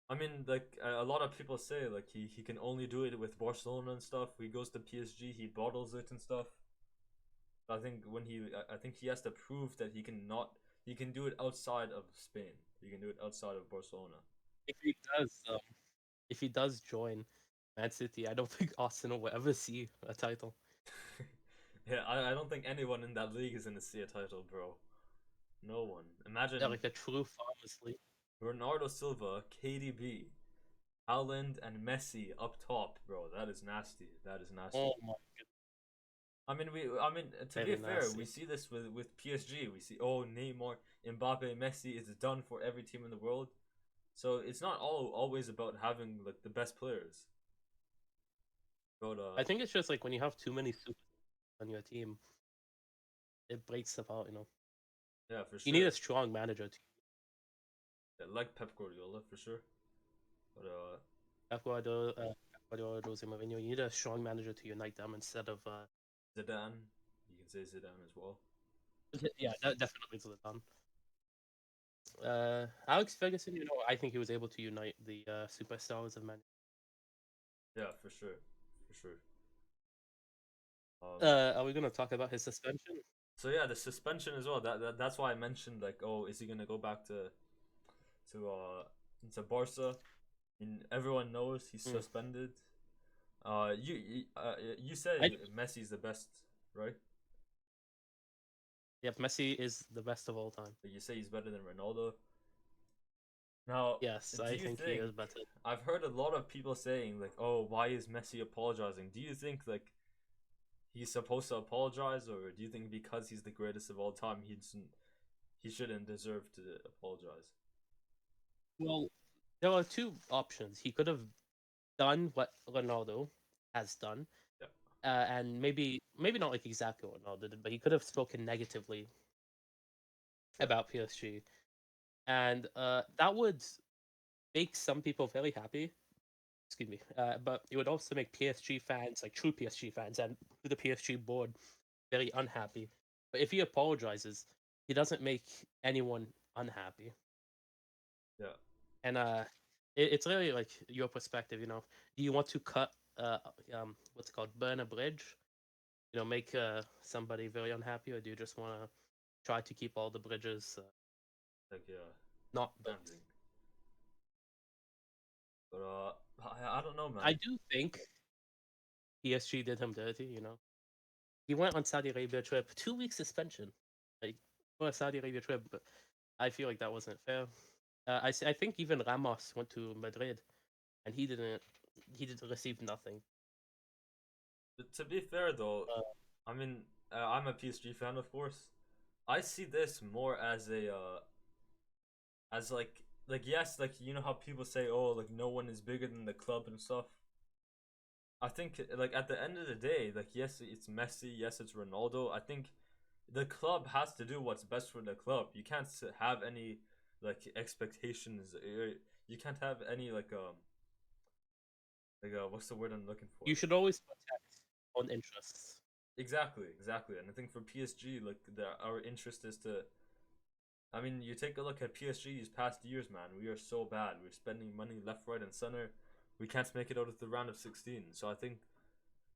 I mean, like a lot of people say, like he can only do it with Barcelona and stuff. He goes to PSG, he bottles it and stuff. I think I think he has to prove that he can do it outside of Spain. He can do it outside of Barcelona. If he does, if he does join Man City, I don't think Arsenal will ever see a title. Yeah, I don't think anyone in that league is gonna see a title, bro. No one. They're Imagine like a true farmers league. Bernardo Silva, KDB, Haaland, and Messi up top, bro. That is nasty. That is nasty. Oh my god, I mean, to be very fair, we nasty. see this with PSG. We see, oh, Neymar, Mbappe, Messi is done for every team in the world. So it's not always about having like the best players. But I think it's just like when you have too many super on your team, it breaks apart. yeah, for You need a sure. strong manager to Yeah, like Pep Guardiola for sure. But Guardiola, Jose Mourinho. You need a strong manager to unite them instead of Zidane, you can say Zidane as well. yeah, that definitely to the done. Alex Ferguson, I think he was able to unite the superstars of Man. Yeah, for sure, for sure. Are we gonna talk about his suspension? So yeah, the suspension as well. That's why I mentioned like, oh, is he gonna go back to uh to Barca? I mean, everyone knows he's Mm. suspended. You said I Messi's the best, right? Yep, Messi is the best of all time. But you say he's better than Ronaldo. Now, Yes, do I you think he think? is better. I've heard a lot of people saying like, "Oh, why is Messi apologizing?" Do you think like he's supposed to apologize, or do you think because he's the greatest of all time, he shouldn't deserve to apologize? Well, there are two options. He could have done what Ronaldo has done, Yeah, and maybe not like exactly what Ronaldo did, but he could have spoken negatively yeah, about PSG, and that would make some people very happy. Excuse me, but it would also make PSG fans, like true PSG fans, and the PSG board very unhappy. But if he apologizes, he doesn't make anyone unhappy. yeah. And it's really like your perspective. Do you want to cut what's it called, burn a bridge, make somebody very unhappy, or do you just want to try to keep all the bridges Like not burnt? standing. But I don't know, man. I do think PSG did him dirty. He went on Saudi Arabia trip, 2 weeks suspension, like for a Saudi Arabia trip. But I feel like that wasn't fair. I think even Ramos went to Madrid, and he didn't receive nothing. But to be fair though, Uh, I mean, I'm a PSG fan, of course. I see this more as a as like yes, like you know how people say, oh, like no one is bigger than the club and stuff. I think like at the end of the day, like yes, it's Messi, yes, it's Ronaldo. I think the club has to do what's best for the club. You can't have any like expectations. You can't have any like what's the word I'm looking for? you should always protect own interests. Exactly, exactly. And I think for PSG, like our interest is to. I mean, you take a look at PSG these past years, man. We are so bad. We're spending money left, right, and center. We can't make it out of the round of 16. So I think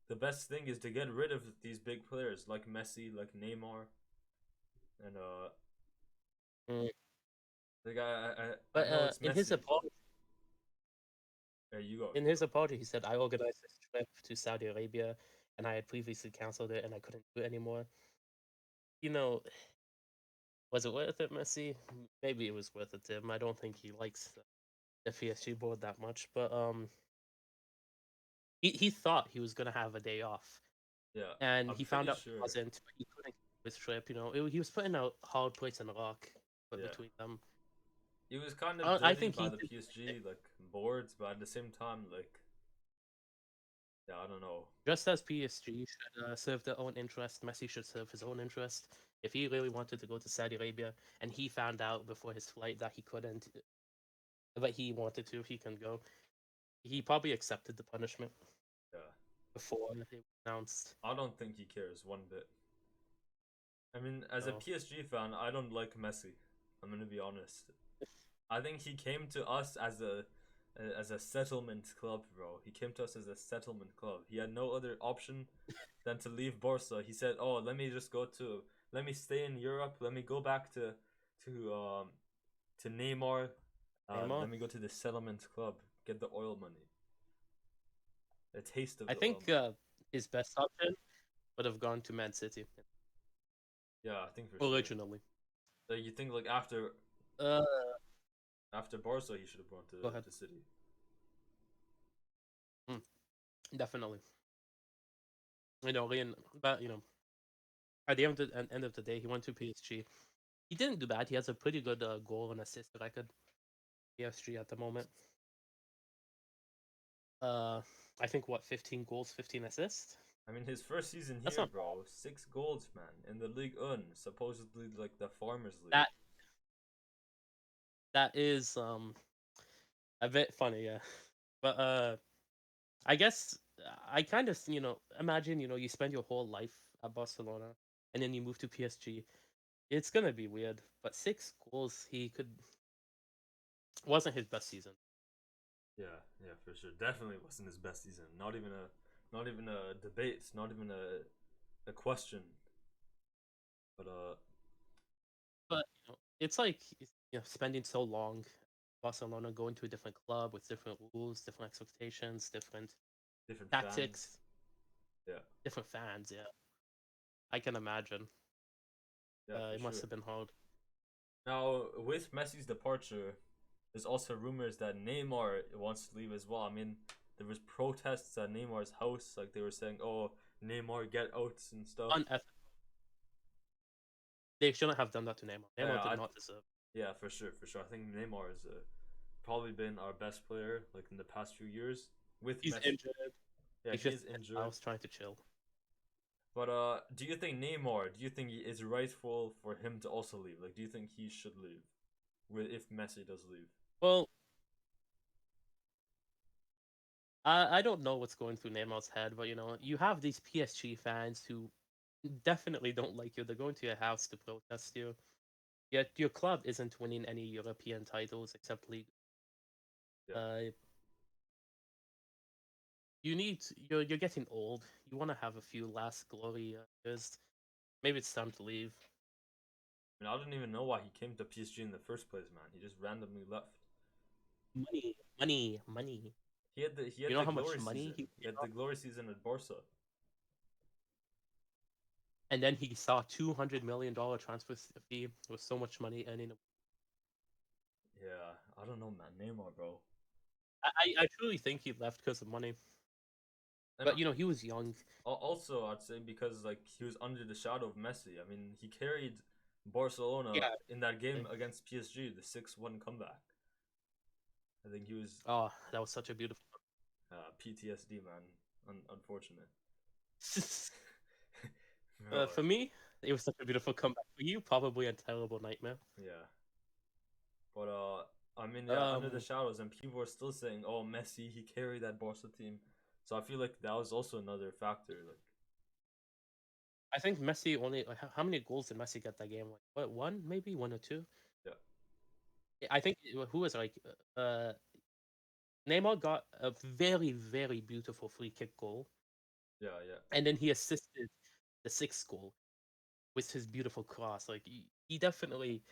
the best thing is to get rid of these big players like Messi, like Neymar, and Mm. like I But know it's in his Messi, but apology, you go, in you his go. apology, he said, "I organized this trip to Saudi Arabia, and I had previously canceled it, and I couldn't do it anymore." You know, was it worth it, Messi? Maybe it was worth it to him. I don't think he likes the PSG board that much, but he thought he was gonna have a day off, Yeah, and I'm he found pretty out he sure. wasn't. But he couldn't keep his trip. He was putting out hard place and rock, but Yeah, between them, he was kind of I dirty think by he the did. PSG like boards, but at the same time, like yeah, I don't know. Just as PSG should serve their own interest, Messi should serve his own interest. If he really wanted to go to Saudi Arabia and he found out before his flight that he couldn't, but he wanted to, he can go. He probably accepted the punishment Yeah, before it was announced. I don't think he cares one bit. I mean, as a So PSG fan, I don't like Messi. I'm gonna be honest. I think he came to us as a settlement club, bro. He came to us as a settlement club. He had no other option than to leave Barca. He said, "Oh, let me stay in Europe. Let me go back to um to Neymar. Neymar, Let me go to the settlement club. Get the oil money. A taste of I the oil think money." his best option would have gone to Man City Yeah, I think for sure. originally. Like you think like Uh, after Barca, he should have gone Go ahead. to City. Mm, definitely. But at the end of the day, he went to PSG. He didn't do bad. He has a pretty good goal and assist record. PSG at the moment. Uh, I think what 15 goals, 15 assists. I mean, his first season That's here, not bro, 6 goals, man, in the League One, supposedly like the Farmers League. that. That is a bit funny, yeah. But I guess I kind of imagine you spend your whole life at Barcelona and then you move to PSG. It's gonna be weird. But 6 goals, he could wasn't his best season. Yeah, yeah, for sure. Definitely wasn't his best season. Not even a debate. Not even a question. But But it's like spending so long Barcelona, going to a different club with different rules, different expectations, different different fans. tactics, Yeah, different fans. Yeah, I can imagine. yeah, for It must sure. have been hard. Now with Messi's departure, there's also rumors that Neymar wants to leave as well. I mean, there was protests at Neymar's house, like they were saying, "Oh, Neymar, get out" and stuff. Unethical. They shouldn't have done that to Neymar. Neymar did I not deserve. Yeah, for sure, for sure. I think Neymar has probably been our best player like in the past few years with He's Messi. injured. Yeah, He's he just is in his injured. house trying to chill. But do you think Neymar? Do you think it's rightful for him to also leave? Like, do you think he should leave, if Messi does leave? Well, I don't know what's going through Neymar's head, but you have these PSG fans who definitely don't like you. They're going to your house to protest you. Yet your club isn't winning any European titles except league. Yeah, Uh, you're getting old. You want to have a few last glory years. Maybe it's time to leave. I mean, I don't even know why he came to PSG in the first place, man. He just randomly left. Money, money, money. He You had know the how much glory money season. he He had the glory season at Barca. and then he saw $200 million transfer fee with so much money earning. Yeah, I don't know, man. Neymar, bro. I truly think he left because of money. And But he was young. also, I'd say because like he was under the shadow of Messi. I mean, he carried Barcelona Yeah. in that game against PSG, the 6-1 comeback. I think he was Oh, that was such a beautiful. PTSD, man. Unfortunate. Bro, For me, it was such a beautiful comeback. For you, probably a terrible nightmare. yeah. But I mean, yeah, under the Um, shadows, and people are still saying, "Oh, Messi, he carried that Barca team." So I feel like that was also another factor. Like, I think Messi only. Like, how many goals did Messi get that game? Like, what, one, maybe one or two? yeah, I think who was like Neymar got a very very beautiful free kick goal, yeah, yeah. and then he assisted the sixth goal with his beautiful cross. Like he definitely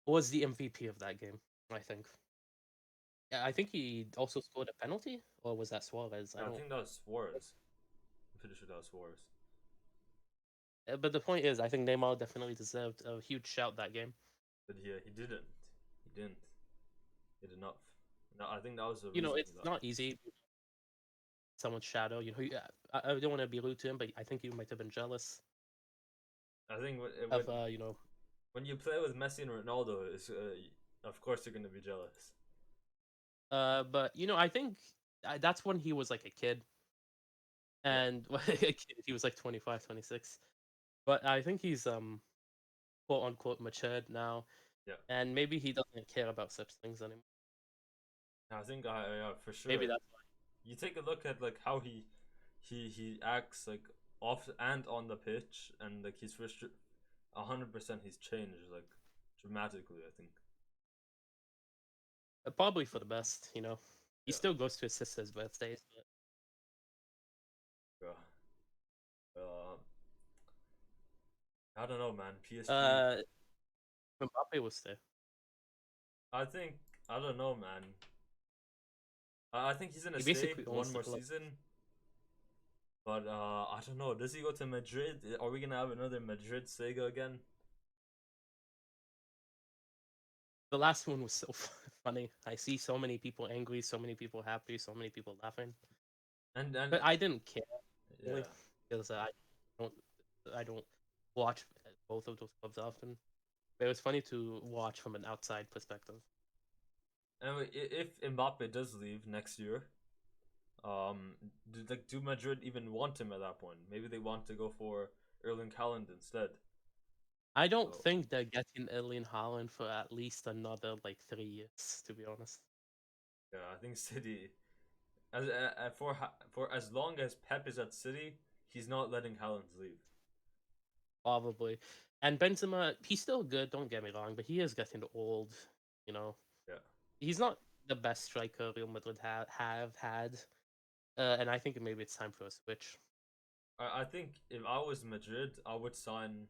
was the MVP of that game. I think. Yeah, I think he also scored a penalty, or was that Suarez? I I don't. think that was Suarez. I'm pretty sure that was Suarez. But the point is, I think Neymar definitely deserved a huge shout that game. But yeah, he didn't. He didn't. He did enough. No, I think that was the reason he It's left. not easy. Someone's shadow. I don't want to be rude to him, but I think you might have been jealous I think of when you play with Messi and Ronaldo, is of course you're gonna be jealous. But I think that's when he was like a kid, Yeah, and a kid, he was like 25, 26. But I think he's quote unquote matured now, yeah. and maybe he doesn't care about such things anymore. I think for Maybe sure. that's You take a look at like how he acts like off and on the pitch, and like he's 100% he's changed like dramatically. I think. probably for the best. He Yeah. still goes to his sister's birthdays. Yeah. Uh, I don't know, man. But, PSG. Mbappe was there. I think I don't know, man. I think he's gonna He stay basically one owns the more club. season. But I don't know. Does he go to Madrid? Are we gonna have another Madrid saga again? The last one was so funny. I see so many people angry, so many people happy, so many people laughing. And But I didn't care really yeah. because don't I don't watch both of those clubs often. But it was funny to watch from an outside perspective. And if Mbappe does leave next year, do Madrid even want him at that point? Maybe they want to go for Erling Haaland instead. I don't So think they're getting Erling Haaland for at least another like 3 years, to be honest. yeah, I think City as for as long as Pep is at City, he's not letting Haaland leave. Probably. And Benzema, he's still good, don't get me wrong, but he is getting old, you know. Yeah. He's not the best striker Real Madrid have had. And I think maybe it's time for a switch. I think if I was Madrid, I would sign.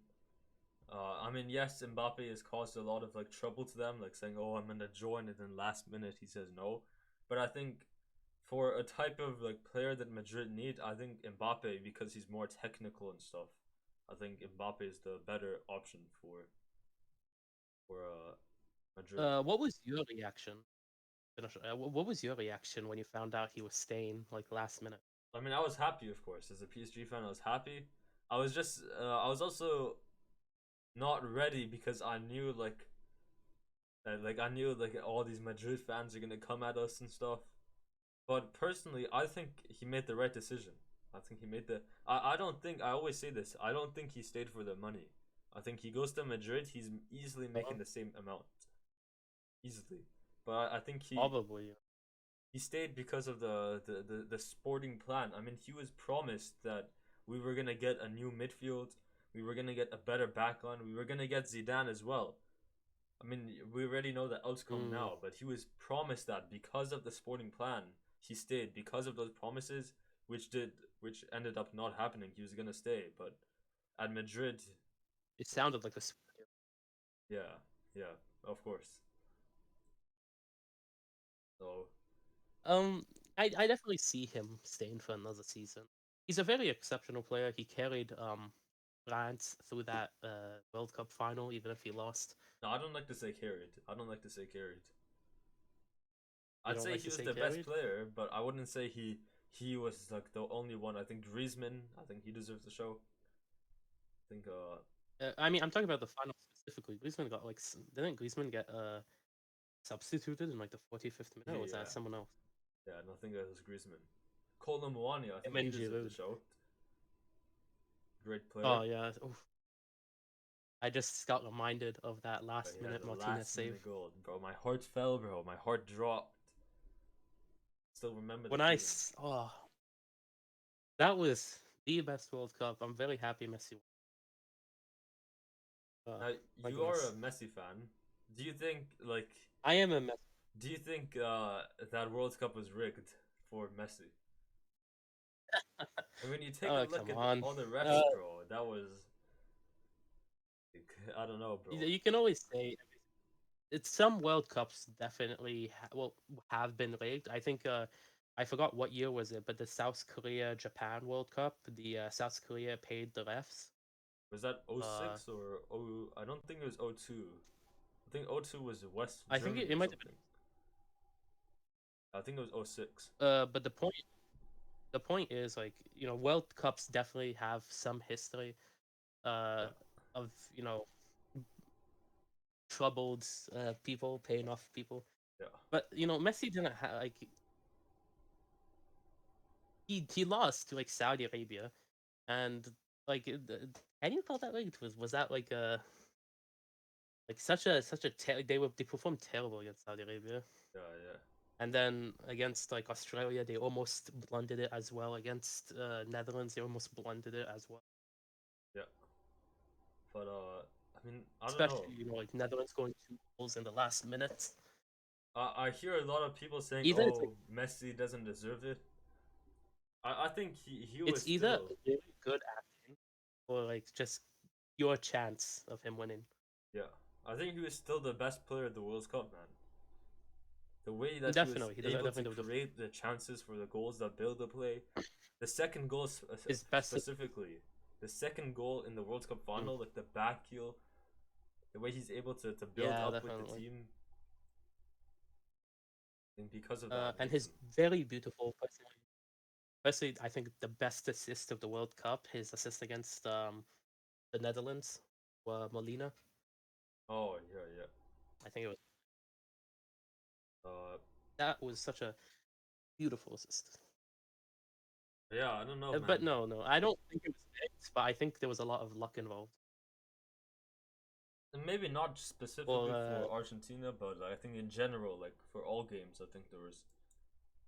I mean, yes, Mbappe has caused a lot of like trouble to them, like saying, "Oh, I'm gonna join," and then last minute he says no. But I think for a type of like player that Madrid need, I think Mbappe because he's more technical and stuff. I think Mbappe is the better option for Madrid. What was your reaction? What was your reaction when you found out he was staying like last minute? I mean, I was happy, of course, as a PSG fan. I was happy. I was also not ready because I knew like I knew like all these Madrid fans are gonna come at us and stuff. But personally, I think he made the right decision. I think he made the. I don't think I always say this. I don't think he stayed for the money. I think he goes to Madrid. He's easily Uh, making the same amount, easily. But I think Probably. he stayed because of the sporting plan. I mean, he was promised that we were gonna get a new midfield. We were gonna get a better backline. We were gonna get Zidane as well. I mean, we already know the outcome Mm. now, but he was promised that because of the sporting plan. he stayed because of those promises, which ended up not happening. He was gonna stay, but at Madrid, It sounded like a. yeah, yeah, of course. So Um, I definitely see him staying for another season. He's a very exceptional player. He carried France through that World Cup final, even if he lost. no, I don't like to say carried. I don't like to say carried. You I'd don't say like he to was say the best carried? player, but I wouldn't say he was like the only one. I think Griezmann. I think he deserves the show. I think I mean, I'm talking about the final specifically. Griezmann got like, didn't Griezmann get substituted in like the 45th minute, or was that yeah, someone else? yeah, and I think that was Griezmann. Cole Mwani, I Him think he and deserved the Giroud. show. Great player. Oh yeah. Oof. I just got reminded of that But last yeah, minute the Martinez last save. minute goal, bro. My heart fell, bro. My heart dropped. Still remember the When I feeling. oh, that was the best World Cup. I'm very happy Messi won. Oh Now my you are a goodness. Messi fan. Do you think like I am a Messi. do you think that World Cup was rigged for Messi? And when you take a Oh look come at on. all the Uh, refs, bro, that was like, I don't know, bro. you can always say it's some World Cups definitely have been rigged. I think I forgot what year was it, but the South Korea Japan World Cup, the South Korea paid the refs. Was that Uh, 06 or I don't think it was 02. I think 02 was West I think Germany it or might have been. something. I think it was 06. But the point is like World Cups definitely have some history uh Yeah, of troubled people paying off people. yeah. But Messi didn't have like he lost to like Saudi Arabia, and like how do you call that rigged? Was that like they performed terrible against Saudi Arabia, Yeah, yeah, and then against like Australia they almost blundered it as well. Against Netherlands they almost blundered it as well. yeah. But I mean, I don't know. Especially like Netherlands going 2 goals in the last minute. I hear a lot of people saying, Either it's like "Oh, Messi doesn't deserve it." I think he was it's either still really good acting or like just your chance of him winning. yeah. I think he was still the best player at the World Cup, man. The way that he was Definitely, he does able to definitely the create the chances for the goals that build the play. The second goal his best. specifically, the second goal in the World Cup Mm, final, like the back heel, the way he's able to build yeah, up with the definitely. team, and because of that, And makes his him very beautiful, personally, I think the best assist of the World Cup, his assist against the Netherlands, Molina. oh yeah, yeah. I think it was Uh, that was such a beautiful assist. yeah, I don't know, But man. no, no, I don't think it was fixed, but I think there was a lot of luck involved. And maybe not Or specifically for Argentina, but I think in general, like for all games, I think there was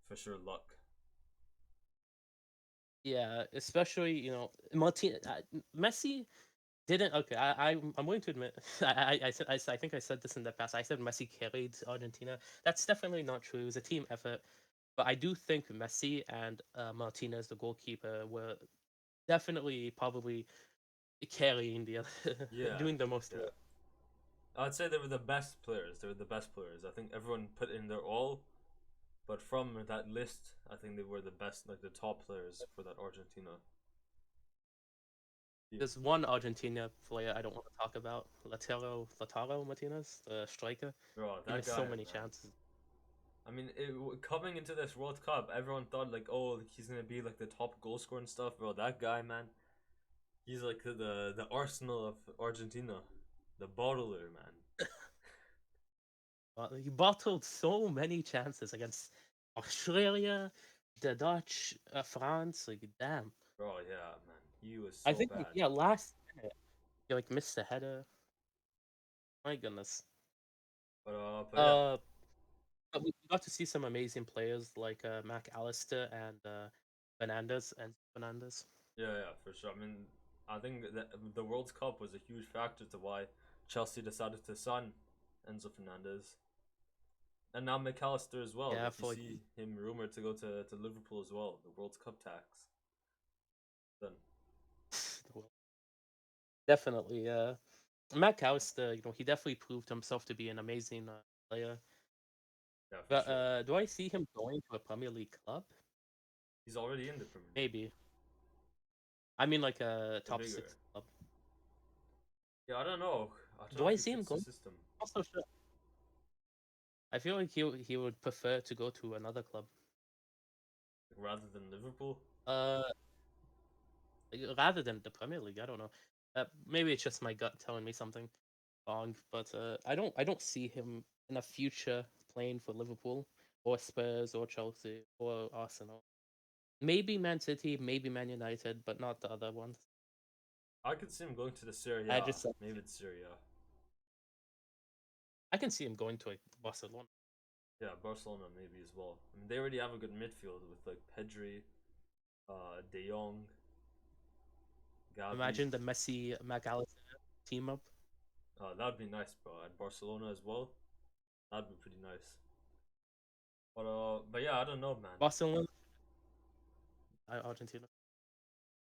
for sure luck. yeah, especially Martin Messi didn't. Okay, I'm willing to admit I think I said this in the past. I said Messi carried Argentina. That's definitely not true. It was a team effort. But I do think Messi and Martinez, the goalkeeper, were definitely probably carrying the other, Yeah, doing the most yeah. work. I'd say they were the best players. They were the best players. I think everyone put in their all, but from that list, I think they were the best, like the top players for that Argentina team. There's one Argentina player I don't want to talk about, Lautaro Martinez, the striker. Bro, He that missed so guy, many man. chances. I mean, coming into this World Cup, everyone thought like, oh, he's gonna be like the top goal scorer and stuff. Bro, that guy, man, he's like the Arsenal of Argentina, the bottler, man. He bottled so many chances against Australia, the Dutch, France. Like damn. Bro, yeah, man, he was I so think like bad. yeah, last minute he like missed a header. My goodness. But yeah, Uh, but we got to see some amazing players like Mac Allister and Fernandez and Fernandez. yeah, for sure. I mean, I think that the World Cup was a huge factor to why Chelsea decided to sign Enzo Fernandez. And now McAllister as well. Yeah, If you for like, see him rumored to go to Liverpool as well, the World Cup tax. Done. well, definitely. Matt Callister, he definitely proved himself to be an amazing player. Yeah, for But sure. do I see him going to a Premier League club? He's already in the Premier League. Maybe. I mean, like a The top bigger. six club. Yeah, I don't know. I don't Do know if I he see him fits the going? system. Also, sure. I feel like he would prefer to go to another club. Rather than Liverpool. Uh, rather than the Premier League. I don't know. Maybe it's just my gut telling me something wrong, but I don't see him in a future playing for Liverpool or Spurs or Chelsea or Arsenal. Maybe Man City, maybe Man United, but not the other ones. I could see him going to the Serie I A. just Maybe it's Serie A. I can see him going to Barcelona. Yeah, Barcelona maybe as well. I mean, they already have a good midfield with like Pedri, De Jong, Gavi. Imagine the Messi McAllister team up. That'd be nice, bro. At Barcelona as well. That'd be pretty nice. But yeah, I don't know, man. Barcelona, Argentina.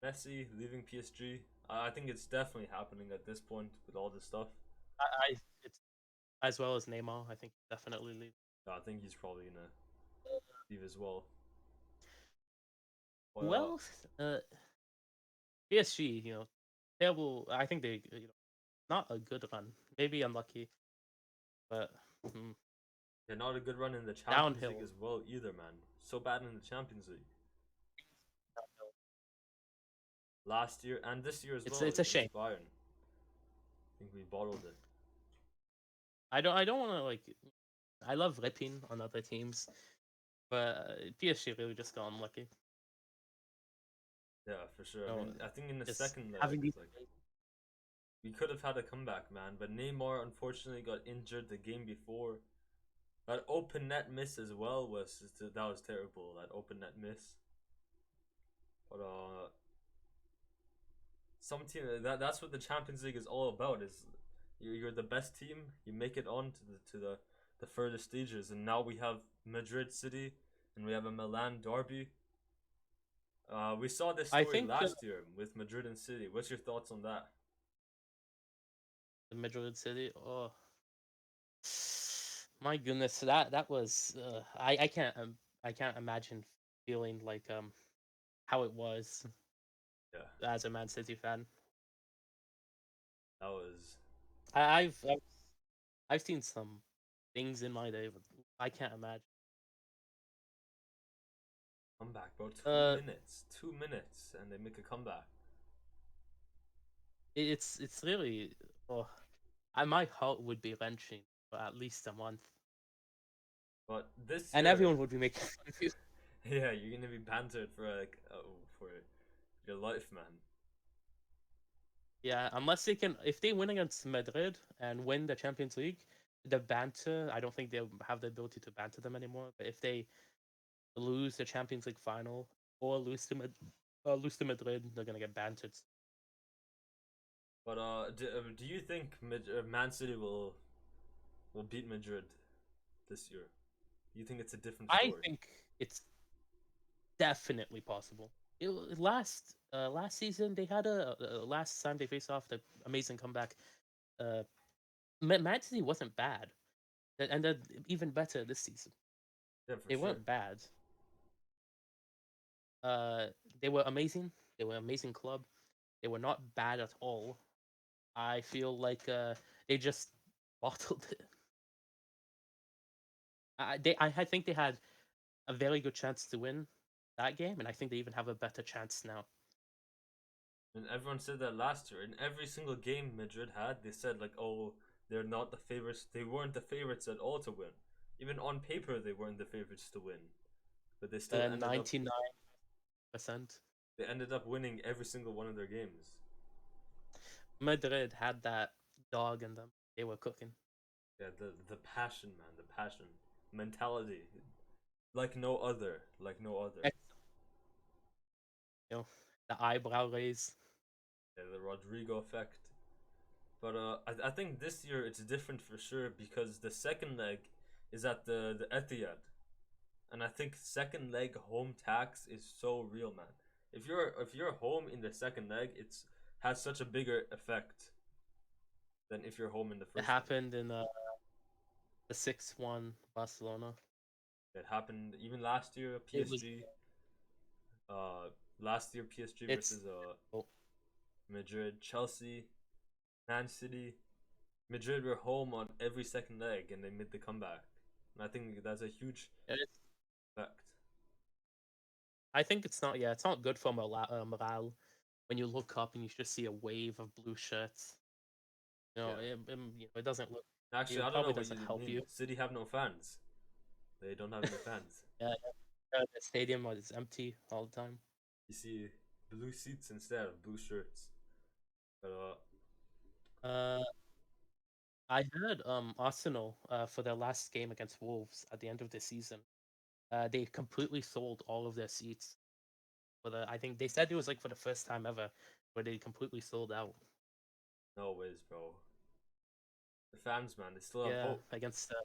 Messi leaving PSG. I think it's definitely happening at this point with all this stuff. It's as well as Neymar. I think definitely leave. Yeah, I think he's probably gonna leave as well. But Who else? PSG. They will. I think they. Not a good run. Maybe unlucky, but they're not a good run in the Champions League downhill. as well either, man. So bad in the Champions League last year and this year as It's well it's a shame. against Bayern. I think we bottled it. I don't want to like. I love ripping on other teams, but PSG really just got unlucky. Yeah, for sure. I You know, mean, I think in the just second leg, having these. like we could have had a comeback, man. But Neymar unfortunately got injured the game before. That open net miss as well that was terrible. That open net miss. But some team that's what the Champions League is all about. Is you're the best team. You make it on to the further stages, and now we have Madrid City, and we have a Milan derby. We saw this I story think last year with Madrid and City. What's your thoughts on that? the Madrid City. Oh my goodness, that was. I can't imagine feeling like how it was Yeah, as a Man City fan. that was I've I've seen some things in my day, but I can't imagine. comeback, bro. Two Uh, minutes, 2 minutes, and they make a comeback. it's really. Oh, my heart would be wrenching for at least a month, But this and year, everyone would be making fun of you. yeah, you're gonna be bantered for like for your life, man. Yeah, unless they can, if they win against Madrid and win the Champions League, the banter. I don't think they'll have the ability to banter them anymore. But if they lose the Champions League final or lose to Madrid, they're gonna get bantered. But do you think Man City will beat Madrid this year? You think it's a different I story? think it's definitely possible. Last season they had last time they faced off the amazing comeback. Uh, Man City wasn't bad, and they're even better this season. Yeah, for They sure. weren't bad. Uh, they were amazing. They were an amazing club. They were not bad at all. I feel like they just bottled it. I think they had a very good chance to win that game, and I think they even have a better chance now. And everyone said that last year. In every single game Madrid had, they said like, "Oh, they're not the favorites. They weren't the favorites at all to win. Even on paper, they weren't the favorites to win. But they still ended up. 99%. They ended up winning every single one of their games. Madrid had that dog in them. They were cooking. Yeah, the passion, man, the passion, mentality, like no other, like no other. You know, the eyebrow raise. Yeah, the Rodrigo effect. But I think this year it's different for sure because the second leg is at the Etihad, and I think second leg home tax is so real, man. If you're home in the second leg, it's has such a bigger effect than if you're home in the It first leg. happened in the 6-1 Barcelona. It happened even last year, It was PSG. Uh, Last year PSG it's versus oh, Madrid, Chelsea, Man City. Madrid were home on every second leg and they made the comeback. And I think that's a huge it's effect. I think it's not good for morale when you look up and you just see a wave of blue shirts. Yeah. It doesn't look. Actually, It I don't know probably what you doesn't help mean. you. City have no fans. They don't have any fans. Yeah, the stadium is empty all the time. You see blue seats instead of blue shirts. But Uh, I heard Arsenal for their last game against Wolves at the end of the season. They completely sold all of their seats for the. I think they said it was like for the first time ever where they completely sold out. no ways, bro. The fans, man, they still have Yeah, hope. against Uh,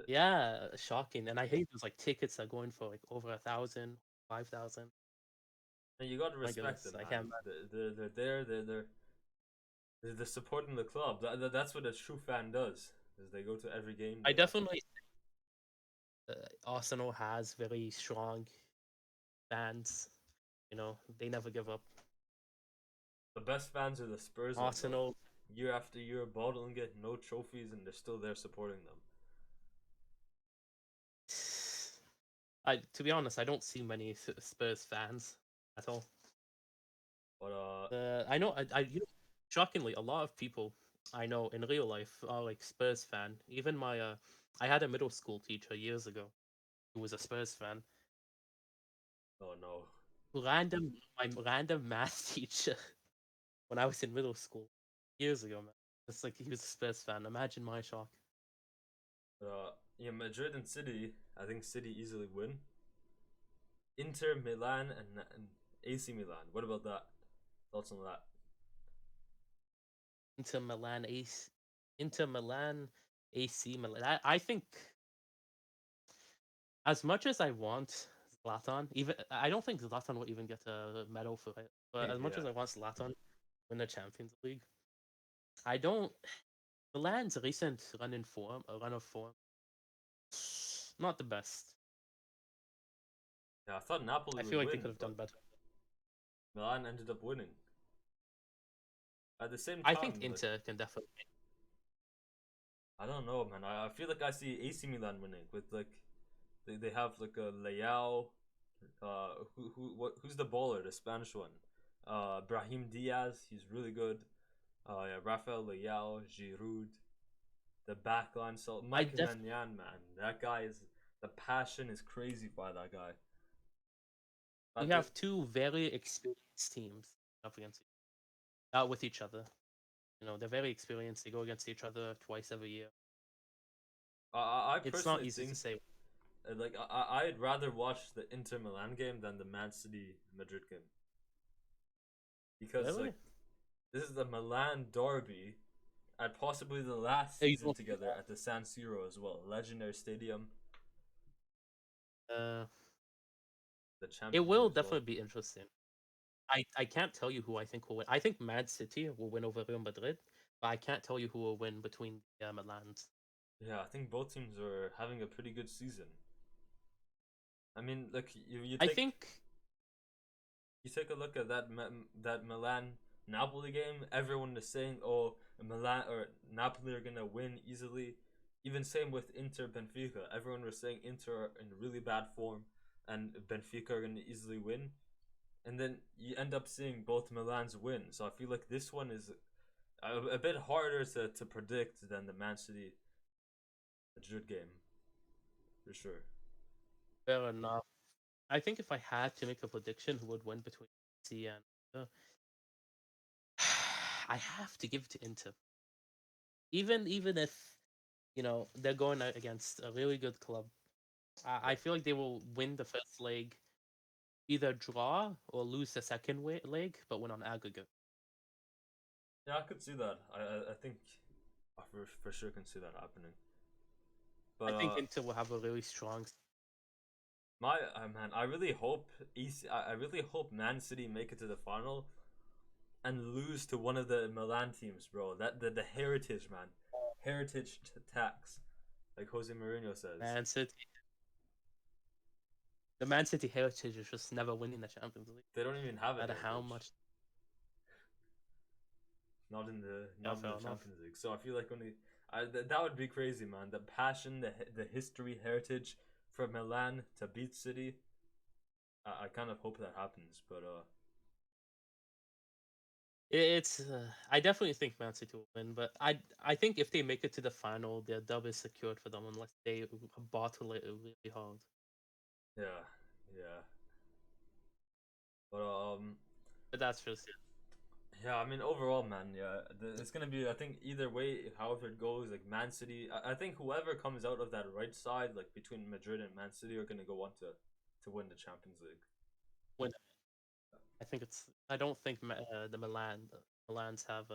yeah, shocking. And I hate those like tickets are going for like over 1,000, 5,000. And you gotta My respect goodness, them, I man. can't. They're there. They're supporting the club. That's what a true fan does. Is they go to every game. I They definitely Arsenal has very strong fans. You know, they never give up. the best fans are the Spurs one though. Arsenal, Year after year, bottling it, no trophies, and they're still there supporting them. I to be honest, I don't see many Spurs fans at all. But I know, shockingly, a lot of people I know in real life are like Spurs fan. Even I had a middle school teacher years ago who was a Spurs fan. oh no. My random math teacher when I was in middle school years ago, man. It's like he was a Spurs fan. Imagine my shock. Yeah, Madrid and City. I think City easily win. Inter Milan and AC Milan. What about that? Thoughts on that? Inter Milan AC, Inter Milan, AC Milan. I think as much as I want Zlatan, even I don't think Zlatan will even get a medal for it. But as much Yeah. as I want Zlatan win the Champions League, I don't. Milan's recent run of form, not the best. Yeah, I thought Napoli I would feel like they win, could have but done better. Milan ended up winning. At the same I think time, like Inter can definitely. I don't know, man. I feel like I see AC Milan winning with like they have like a Leao. Who's the bowler? The Spanish one. Brahim Diaz. He's really good. Yeah, Rafael Leao, Giroud. The backline. So I Mike def Manyan, man. That guy is the passion is crazy by that guy. We But the have two very experienced teams up against with each other. You know, they're very experienced. They go against each other twice every year. I It's not personally easy to think say. like I'd rather watch the Inter Milan game than the Man City Madrid game because like Really? this is the Milan derby at possibly the last You season don't see together at the San Siro as well, legendary stadium, that. the It Champions League will as well. definitely be interesting. I can't tell you who I think will win. I think Man City will win over Real Madrid, but I can't tell you who will win between the Milans. Yeah, I think both teams are having a pretty good season. I mean, like I think you take a look at that Milan Napoli game. Everyone is saying, "Oh, Milan or Napoli are gonna win easily." Even same with Inter Benfica. Everyone was saying Inter are in really bad form, and Benfica are gonna easily win. And then you end up seeing both Milans win. So I feel like this one is a bit harder to predict than the Man City Madrid game for sure. fair enough. I think if I had to make a prediction who would win between C and I have to give it to Inter. Even if they're going out against a really good club, Yeah, I feel like they will win the first leg, either draw or lose the second leg, but win on aggregate. yeah, I could see that. I think I for sure can see that happening. But I think Inter will have a really strong. my man, I really hope I really hope Man City make it to the final and lose to one of the Milan teams, bro. That the heritage, man, heritage tax, like Jose Mourinho says. Man City. The Man City heritage is just never winning the Champions League, They don't even have no a matter how heritage. much. Not in the Yeah, not in fair the enough. Champions League. So I feel like that would be crazy, man. The passion, the history, heritage from Milan to beat City. I kind of hope that happens, but It's I definitely think Man City will win, but I think if they make it to the final, their dub is secured for them unless they bottle it really hard. yeah, yeah. But But that's just it. yeah. I mean, overall, man, yeah, it's gonna be. I think either way, however it goes, like Man City. I think whoever comes out of that right side, like between Madrid and Man City, are gonna go on to win the Champions League. Win. I think it's. I don't think the Milans have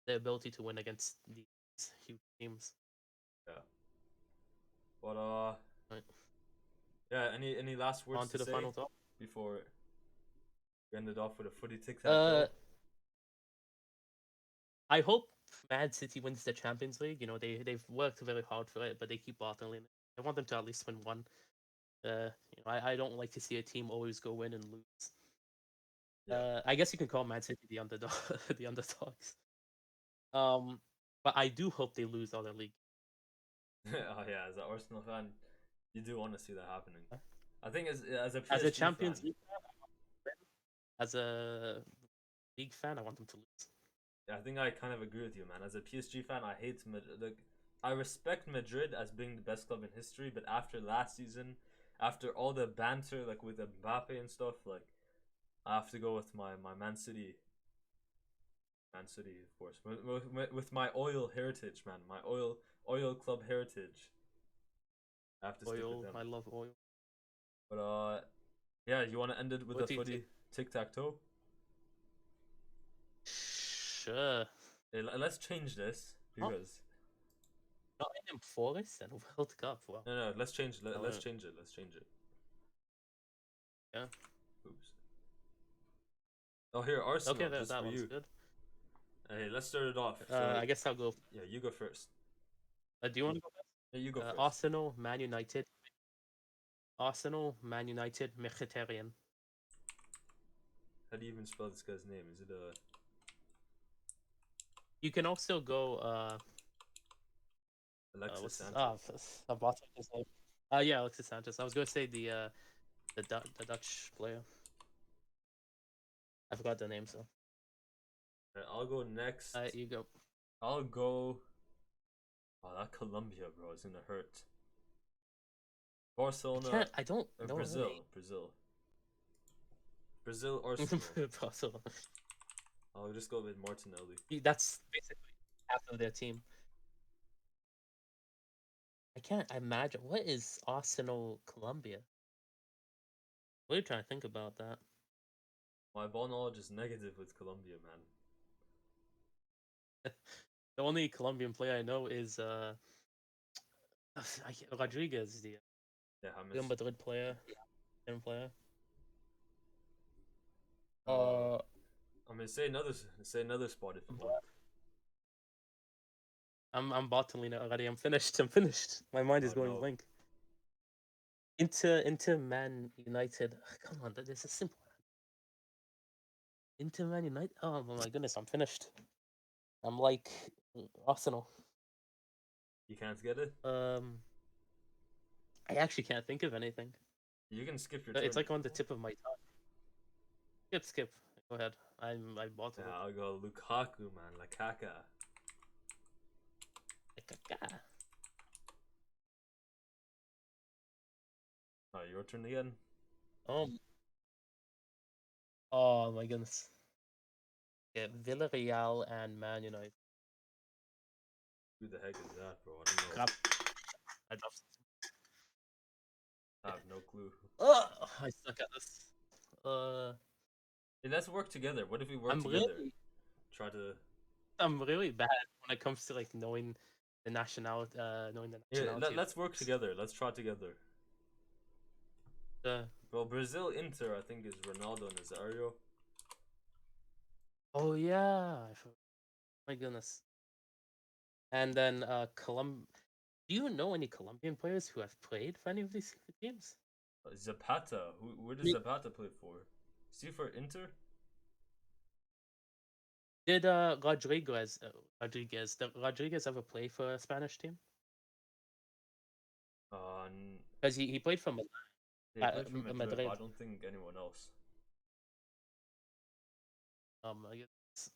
the ability to win against these huge teams. Yeah. But Right. yeah. Any last words On to to the say final talk. before we ended off with a footy tic tac Uh, toe? I hope Man City wins the Champions League. You know they've worked very hard for it, but they keep bottling it. I want them to at least win one. I don't like to see a team always go win and lose. Yeah. I guess you can call Man City the underdog, the underdogs. Um, but I do hope they lose all their league. Oh yeah, as an Arsenal fan, you do want to see that happening. I think as a As a PSG fan, Champions League fan, as a league fan, I want them to lose. I think I kind of agree with you, man. As a PSG fan, I hate Madrid. Like, I respect Madrid as being the best club in history, but after last season, after all the banter like with Mbappe and stuff, like I have to go with my Man City. Man City, of course, with my oil heritage, man. My oil club heritage. I have to stick with Oil, them. I love oil. But yeah, you want to end it with What a do you think? footy tic tac toe? Sure. Hey, let's change this Not because in Forest and World Cup. Well, no, let's change. I Let's wouldn't. change it. Let's change it. Yeah. Oops. Oh, here Okay, Arsenal, that just that for one's you. good. Hey, let's start it off. So I guess I'll go. yeah, you go first. Do you want to go Yeah, you go first? first. Arsenal, Man United. Arsenal, Man United, Mkhitaryan. How do you even spell this guy's name? Is it You can also go. Alexis What's his? Sanchez? I bought his name. Yeah, Alexis Sanchez. I was gonna say the Dutch player. I forgot the name. So I'll go next. you go. I'll go. Oh, that Colombia, bro, is gonna hurt. I Barcelona can't. I don't or know any. Brazil, Arsenal. Barcelona. I'll just go with Martinelli. That's basically half of their team. I can't imagine what is Arsenal Colombia. What are you trying to think about that? My ball knowledge is negative with Colombia, man. The only Colombian player I know is Rodriguez, the Yeah, Real James. Madrid player, German player. Uh, Uh, I mean, say another spot if you want. I'm bottling it already. I'm finished. I'm finished. My mind is Oh going no, blank. Inter Man United. Come on, this is simple. Inter Man United. Oh my goodness, I'm finished. I'm like Arsenal. you can't get it. Um, I actually can't think of anything. You can skip your It's turn like if you on the want. tip of my tongue. Skip. Go ahead. I Yeah, bottle I'll go Lukaku, man, Lakaka. it. Oh, your turn again. Um. Oh my goodness. Yeah, Villarreal and Man United. Who the heck is that, bro? I don't know. Crap. I dropped. I have no clue. I suck at this. Uh, Hey, let's work together. What if we work I'm together? really, Try to. I'm really bad when it comes to like knowing the nationality, knowing the Yeah, nationality of let's work players. together. Let's try together. Uh, Well, Brazil Inter, I think, is Ronaldo Nazario. oh yeah, my goodness. And then do you know any Colombian players who have played for any of these teams? Zapata. Where does Me- Zapata play for? Is he for Inter? Did Rodriguez ever play for a Spanish team? Uh, Because he played for they played for Madrid, but Madrid. I don't think anyone else. I guess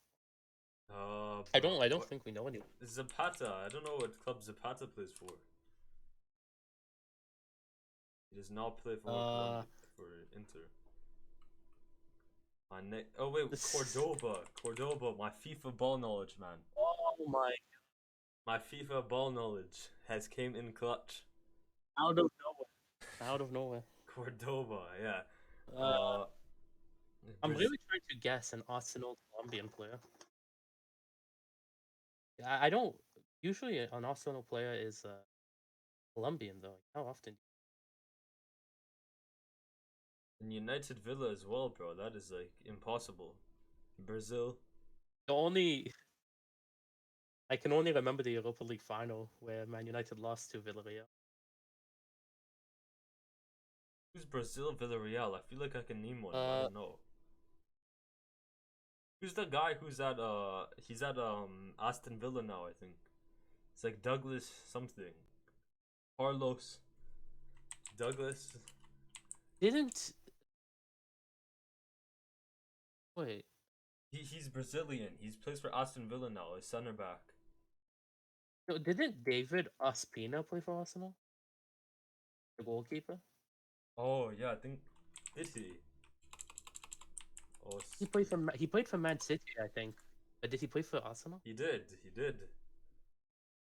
I Bro, don't what? think we know anyone. Zapata. I don't know what club Zapata plays for. He does not play for Uh, Colombia, for Inter. My neck. Oh wait, this, Cordoba. Cordoba. My FIFA ball knowledge, man. oh my, My FIFA ball knowledge has came in clutch. out of nowhere, out of nowhere. Cordoba. Yeah. Uh, Uh, I'm Brazil. really trying to guess an Arsenal Colombian player. I don't usually an Arsenal player is Colombian though. How often? And United Villa as well, bro. That is like impossible. Brazil. The only I can only remember the Europa League final where Man United lost to Villarreal. Who's Brazil Villarreal? I feel like I can name one, but I Uh, don't know. Who's the guy who's at he's at Aston Villa now, I think. It's like Douglas something. Carlos Douglas. didn't wait. He's Brazilian. He plays for Aston Villa now, a center back. No, didn't David Ospina play for Arsenal? The goalkeeper. Oh yeah, I think did he? Oh, He played for Man City, I think. But did he play for Arsenal? he did. He did.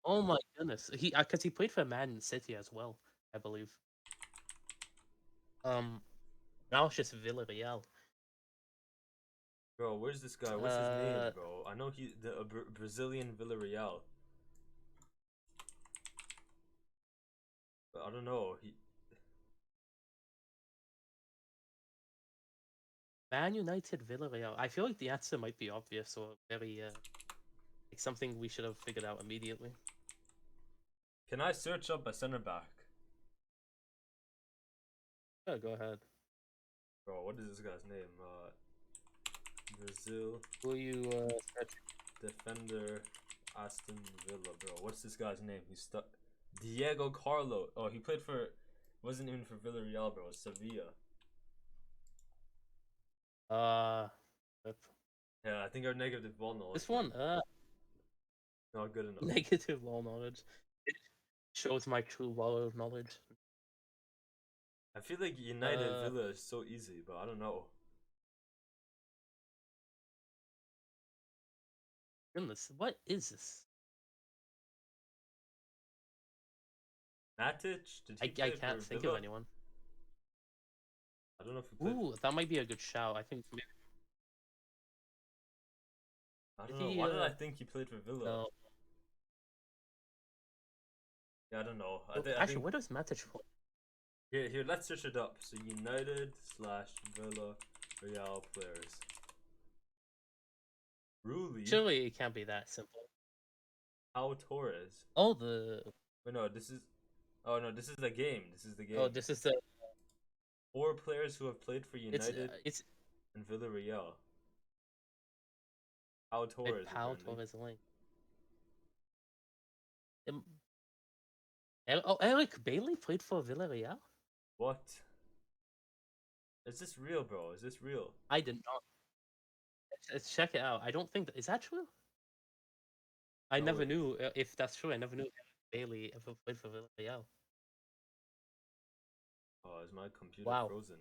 Oh my goodness. He because he played for Man City as well, I believe. Um, now it's just Villarreal. Bro, where's this guy? What's his name, Uh, bro? I know he the Brazilian Villarreal. But I don't know. He Man United Villarreal. I feel like the answer might be obvious or very like something we should have figured out immediately. Can I search up a center back? Yeah, go ahead. Bro, what is this guy's name? Brazil Will you search? defender Aston Villa, bro. What's this guy's name? He's stuck. Diego Carlo. Oh, he played for. Wasn't even for Villarreal, bro. It was Sevilla. Uh, yep. Yeah, I think our negative ball knowledge, This man. one, Not good enough. negative ball knowledge. It shows my true ball of knowledge. I feel like United Uh, Villa is so easy, but I don't know. goodness, what is this? Matic? Did he I play for can't think of Villa? anyone. I don't know if he played. Ooh, that might be a good shout. I think maybe I did don't know. he. Why did I think he played for Villa? No. Yeah, I don't know. I Actually, think what does Matic play? here. Let's search it up. So United slash Villa Real players. Ruli, Surely it can't be that simple. Pau Torres. Oh, the. Wait, no, this is. Oh no, this is the game. This is the Oh, game. this is the. Four players who have played for United It's and Villarreal. Pau Wait, Torres Pau apparently. Torres link. Um, Eric Bailey played for Villarreal. What? Is this real, bro? Is this real? I did not. Let's check it out. I don't think is that true. I No never wait. knew if that's true. I never knew Eric Bailey ever played for Villarreal. Oh, is my computer Wow, frozen?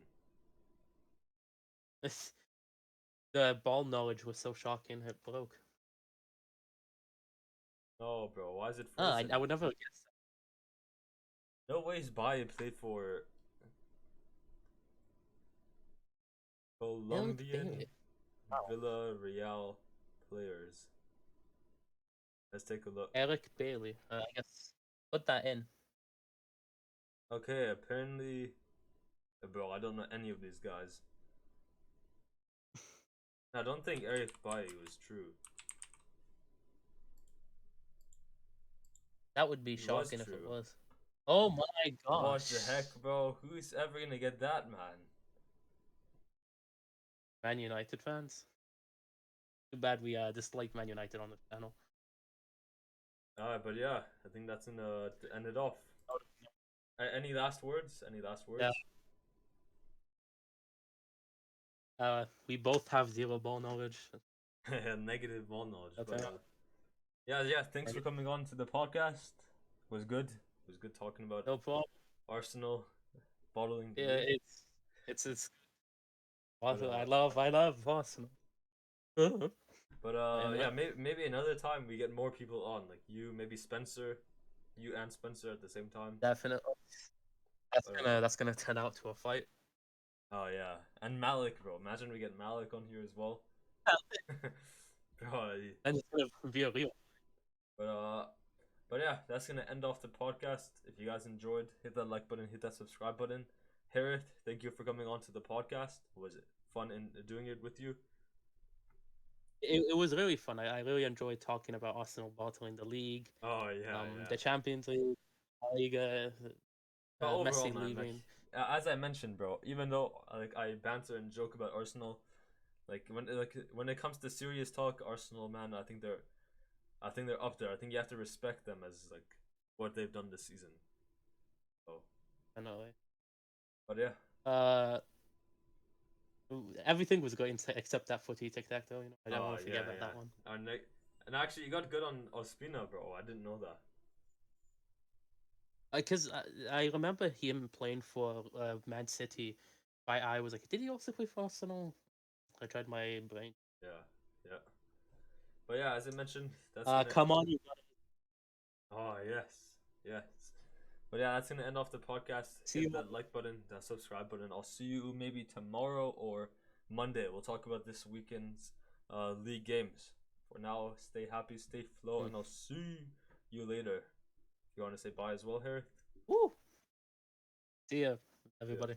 the ball knowledge was so shocking it broke. No, bro. Why is it Ah, frozen? I would never guess No ways. Baye played for that. Eric Colombian Bailey. Wow. Villarreal players. Let's take a look. Eric Bailey. I guess put that in. Okay, apparently, bro, I don't know any of these guys. I don't think Eric Bailly was true. That would be He was shocking if it true. was. Oh my What gosh. the heck, bro? Who's ever gonna get that, man? Man United fans. Too bad we dislike Man United on the channel. Alright, but yeah, I think that's gonna end it off. Any last words? Any last words? Yeah. We both have zero ball knowledge. Negative ball knowledge, That's but yeah. Thanks for coming on to the podcast. It was good. It was good talking about no problem. Arsenal bottling the Yeah, league. it's But, I love Arsenal. But Anyway. yeah, maybe another time we get more people on, like you, maybe Spencer, you and Spencer at the same time. Definitely. That's gonna turn out to a fight. Oh yeah, and Malik, bro. Imagine we get Malik on here as well. Bro, And it's gonna be a real. but uh, but yeah, that's gonna end off the podcast. If you guys enjoyed, hit that like button, hit that subscribe button. Harith, thank you for coming on to the podcast. Was it fun in doing it with you? It was really fun. I really enjoyed talking about Arsenal battling the league, Oh yeah, the Champions League, Liga, But overall, Messi man, like leaving. as I mentioned, bro, even though like I banter and joke about Arsenal, like when it comes to serious talk, Arsenal, man, I think they're up there. I think you have to respect them as like what they've done this season. So, Anyway. but yeah. Everything was great except that footy tic tac toe. I don't want to forget Yeah, about yeah. that one. And actually, you got good on Ospina, bro. I didn't know that. Because I remember him playing for Man City. I was like, did he also play for Arsenal? I tried my brain. Yeah, yeah. But yeah, as I mentioned, that's gonna. Come on, you got Oh yes, yes. But yeah, that's gonna end off the podcast. see Hit you. that like button, that subscribe button. I'll see you maybe tomorrow or Monday. We'll talk about this weekend's league games. For now, stay happy, stay flow, and I'll see you later. You want to say bye as well, Harry? Woo! See ya, Yeah. everybody.